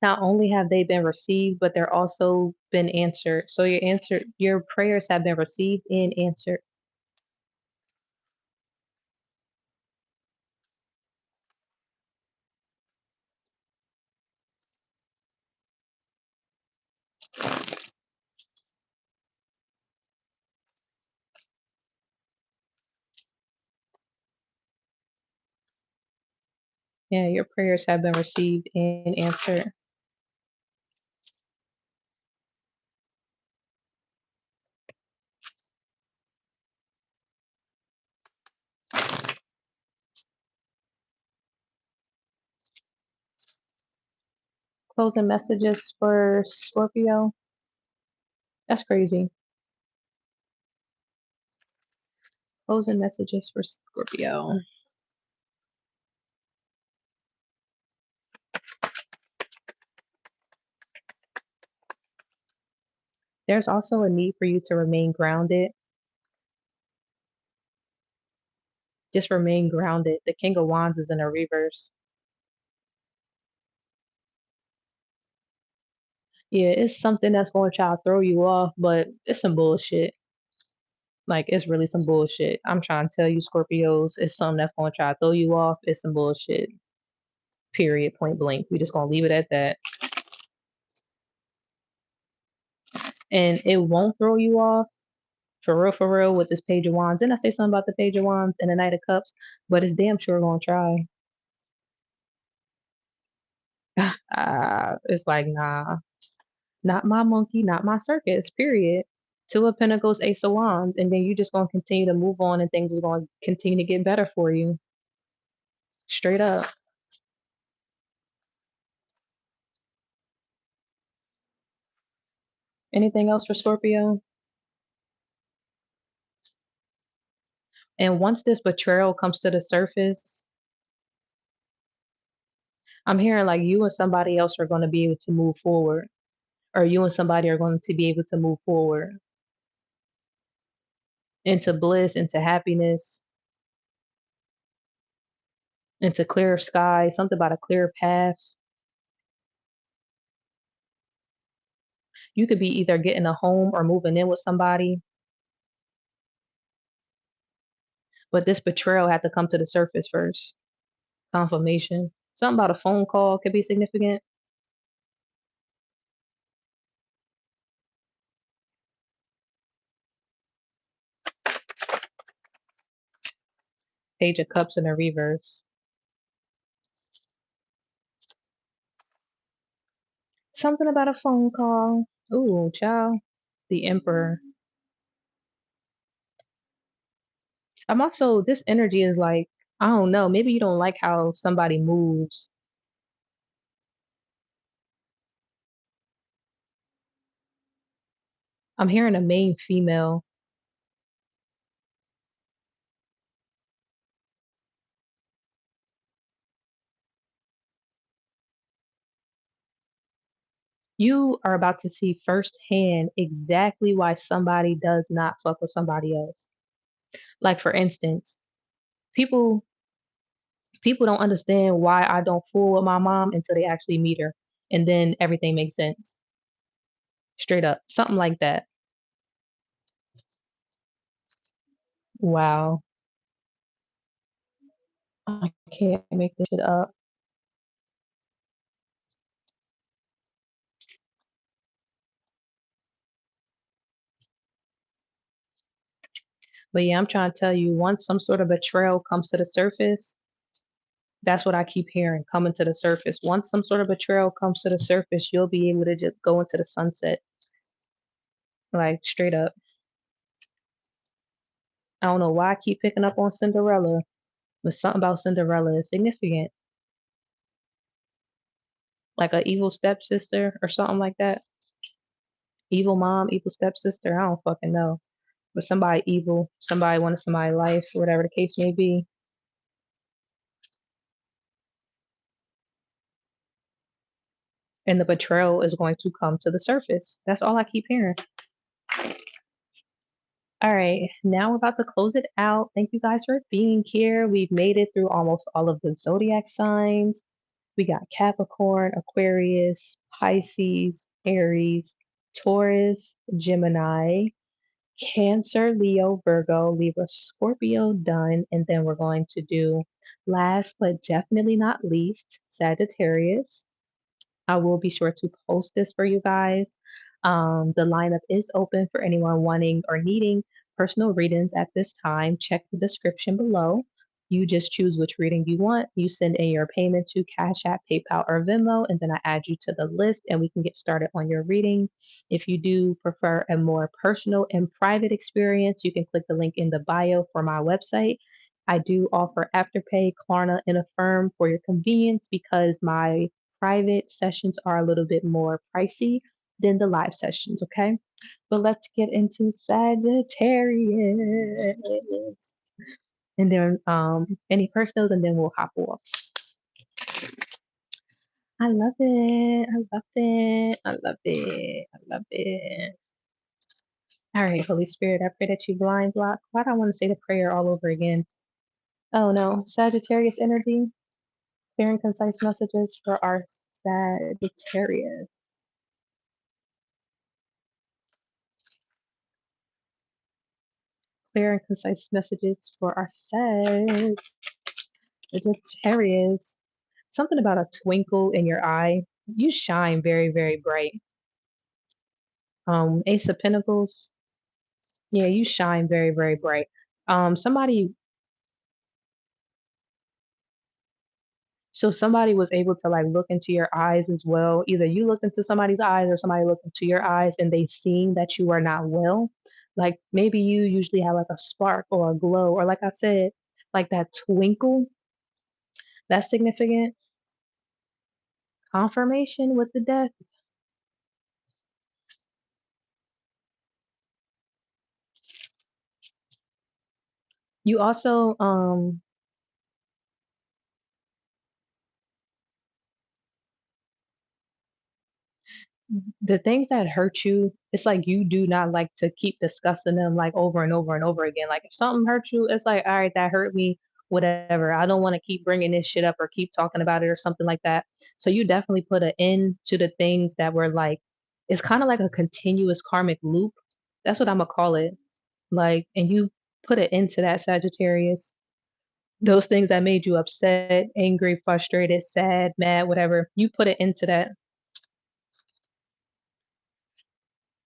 Not only have they been received, but they're also been answered. So your prayers have been received and answered. Yeah, your prayers have been received and answered. Closing messages for Scorpio. That's crazy. Closing messages for Scorpio. There's also a need for you to remain grounded. Just remain grounded. The King of Wands is in a reverse. Yeah, it's something that's going to try to throw you off, but it's some bullshit. Like, it's really some bullshit. I'm trying to tell you, Scorpios, it's something that's going to try to throw you off. It's some bullshit. Period. Point blank. We just going to leave it at that. And it won't throw you off for real, with this Page of Wands. Didn't I say something about the Page of Wands and the Knight of Cups? But it's damn sure gonna try. It's like, nah, not my monkey, not my circus, period. Two of Pentacles, Ace of Wands, and then you just gonna continue to move on and things is gonna continue to get better for you. Straight up. Anything else for Scorpio? And once this betrayal comes to the surface, I'm hearing like you and somebody else are going to be able to move forward, or you and somebody are going to be able to move forward into bliss, into happiness, into clear sky, something about a clear path. You could be either getting a home or moving in with somebody, but this betrayal had to come to the surface first. Confirmation. Something about a phone call could be significant. Page of Cups in the reverse. Something about a phone call. Ooh, child. The Emperor. I'm also, this energy is like, I don't know, maybe you don't like how somebody moves. I'm hearing a main female. You are about to see firsthand exactly why somebody does not fuck with somebody else. Like for instance, people people don't understand why I don't fool with my mom until they actually meet her. And then everything makes sense. Straight up. Something like that. Wow. I can't make this shit up. But yeah, I'm trying to tell you, once some sort of betrayal comes to the surface, that's what I keep hearing coming to the surface. Once some sort of betrayal comes to the surface, you'll be able to just go into the sunset. Like straight up. I don't know why I keep picking up on Cinderella, but something about Cinderella is significant. Like a evil stepsister or something like that. Evil mom, evil stepsister. I don't fucking know. But somebody evil, somebody wanted somebody's life, whatever the case may be. And the betrayal is going to come to the surface. That's all I keep hearing. All right, now we're about to close it out. Thank you guys for being here. We've made it through almost all of the zodiac signs. We got Capricorn, Aquarius, Pisces, Aries, Taurus, Gemini, Cancer, Leo, Virgo, Libra, Scorpio done. And then we're going to do last but definitely not least, Sagittarius. I will be sure to post this for you guys. The lineup is open for anyone wanting or needing personal readings at this time. Check the description below. You just choose which reading you want. You send in your payment to Cash App, PayPal, or Venmo, and then I add you to the list and we can get started on your reading. If you do prefer a more personal and private experience, you can click the link in the bio for my website. I do offer Afterpay, Klarna, and Affirm for your convenience because my private sessions are a little bit more pricey than the live sessions, okay? But let's get into Sagittarius. And then any personals and then we'll hop off. I love it. I love it. I love it. I love it. All right, Holy Spirit, I pray that you blind block. Why do I want to say the prayer all over again? Oh no, Sagittarius energy, clear and concise messages for our Sagittarius. Clear and concise messages for our Sagittarius. Something about a twinkle in your eye. You shine very, very bright. Ace of Pentacles. Yeah, you shine very, very bright. Somebody, so somebody was able to like look into your eyes as well. Either you looked into somebody's eyes or somebody looked into your eyes and they seen that you are not well. Like maybe you usually have like a spark or a glow, or like I said, like that twinkle. That's significant. Confirmation with the death. You also The things that hurt you, it's like you do not like to keep discussing them like over and over and over again. Like if something hurts you, it's like, all right, that hurt me, whatever. I don't want to keep bringing this shit up or keep talking about it or something like that. So you definitely put an end to the things that were like, it's kind of like a continuous karmic loop. That's what I'm gonna call it. Like, and you put an end to that, Sagittarius. Those things that made you upset, angry, frustrated, sad, mad, whatever, you put it into that.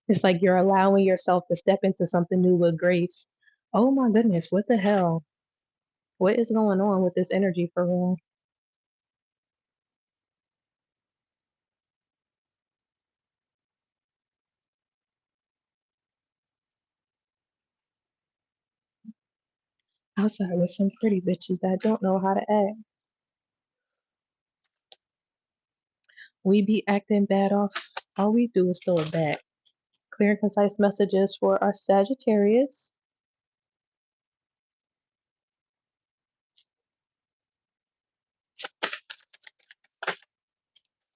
It's like you're allowing yourself to step into something new with grace. Oh my goodness, what the hell? What is going on with this energy for real? Outside with some pretty bitches that don't know how to act. We be acting bad off. All we do is throw it back. Clear and concise messages for our Sagittarius.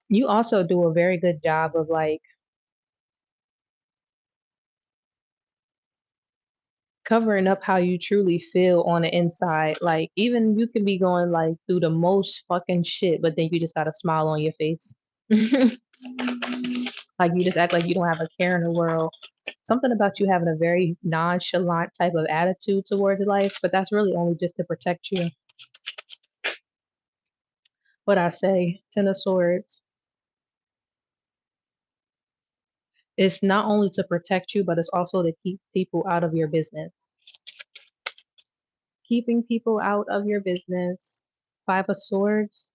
You also do a very good job of like covering up how you truly feel on the inside. Like even you can be going like through the most fucking shit, but then you just got a smile on your face. Like you just act like you don't have a care in the world. Something about you having a very nonchalant type of attitude towards life, but that's really only just to protect you. What I say, Ten of Swords, it's not only to protect you, but it's also to keep people out of your business. Keeping people out of your business. Five of Swords.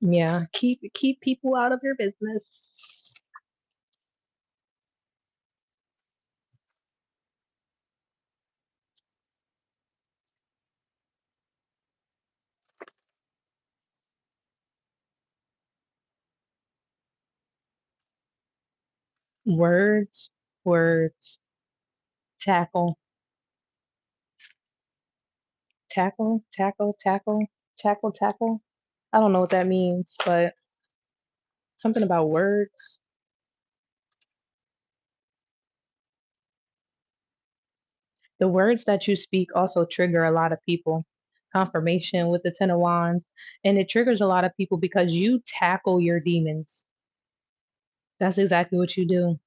Yeah, keep people out of your business. Words, words, tackle, tackle, tackle, tackle, tackle, tackle. I don't know what that means, but something about words. The words that you speak also trigger a lot of people. Confirmation with the Ten of Wands. And it triggers a lot of people because you tackle your demons. That's exactly what you do.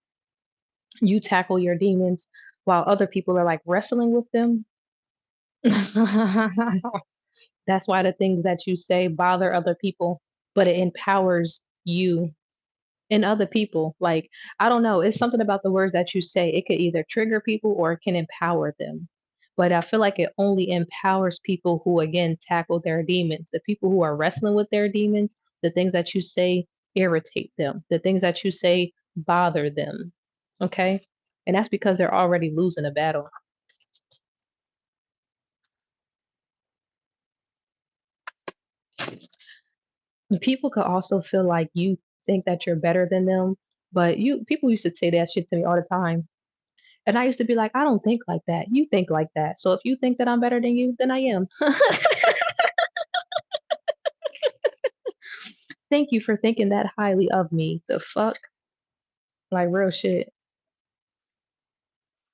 You tackle your demons while other people are like wrestling with them. That's why the things that you say bother other people, but it empowers you and other people. Like, I don't know, it's something about the words that you say. It could either trigger people or it can empower them. But I feel like it only empowers people who, again, tackle their demons. The people who are wrestling with their demons, the things that you say irritate them, the things that you say bother them. Okay. And that's because they're already losing a battle. And people could also feel like you think that you're better than them. But people used to say that shit to me all the time. And I used to be like, I don't think like that. You think like that. So if you think that I'm better than you, then I am. Thank you for thinking that highly of me. The fuck? Like real shit.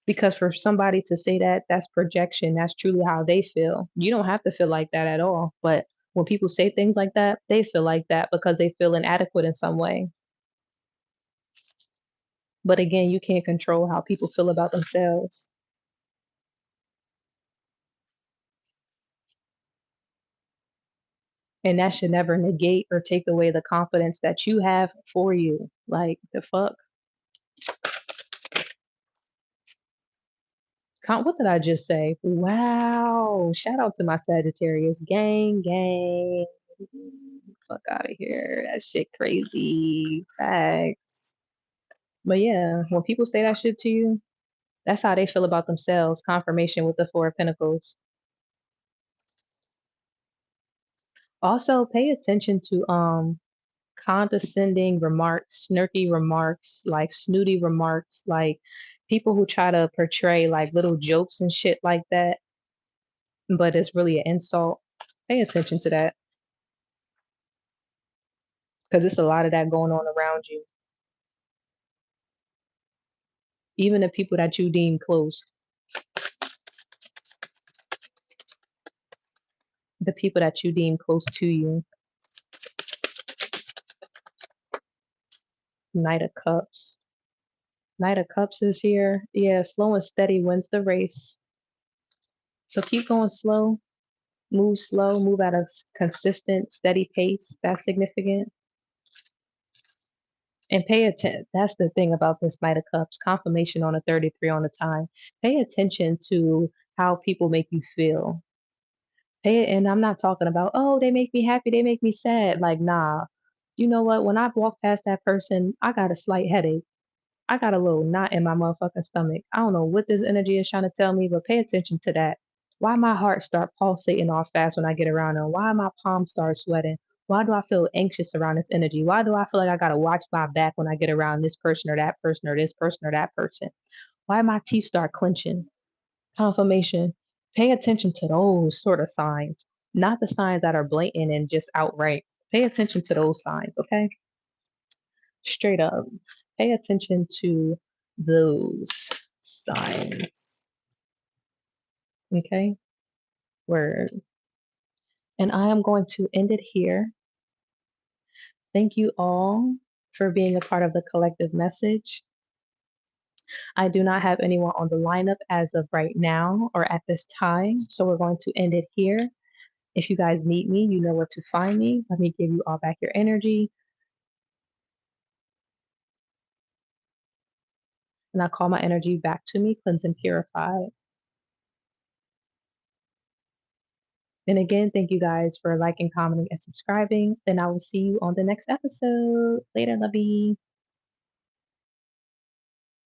Because for somebody to say that, that's projection. That's truly how they feel. You don't have to feel like that at all. But when people say things like that, they feel like that because they feel inadequate in some way. But again, you can't control how people feel about themselves. And that should never negate or take away the confidence that you have for you. Like the fuck? What did I just say? Wow. Shout out to my Sagittarius. Gang, gang. Fuck out of here. That shit crazy. Facts. But yeah, when people say that shit to you, that's how they feel about themselves. Confirmation with the Four of Pentacles. Also, pay attention to condescending remarks, snarky remarks, like snooty remarks, like people who try to portray like little jokes and shit like that, but it's really an insult. Pay attention to that. because it's a lot of that going on around you. Even the people that you deem close, the people that you deem close to you. Knight of Cups. Knight of Cups is here. Yeah, slow and steady wins the race. So keep going slow, move at a consistent, steady pace. That's significant. And pay attention. That's the thing about this Knight of Cups. Confirmation on a 33 on the time. Pay attention to how people make you feel. And I'm not talking about, oh, they make me happy, they make me sad. Like, nah. You know what? When I walk past that person, I got a slight headache. I got a little knot in my motherfucking stomach. I don't know what this energy is trying to tell me, but pay attention to that. Why my heart start pulsating all fast when I get around them? Why my palms start sweating? Why do I feel anxious around this energy? Why do I feel like I gotta watch my back when I get around this person or that person or this person or that person? Why my teeth start clenching? Confirmation. Pay attention to those sort of signs, not the signs that are blatant and just outright. Pay attention to those signs, okay? Straight up. Pay attention to those signs. Okay? Word. And I am going to end it here. Thank you all for being a part of the collective message. I do not have anyone on the lineup as of right now or at this time, so we're going to end it here. If you guys need me, you know where to find me. Let me give you all back your energy. And I call my energy back to me, cleanse and purify. And again, thank you guys for liking, commenting, and subscribing. And I will see you on the next episode. Later, lovey.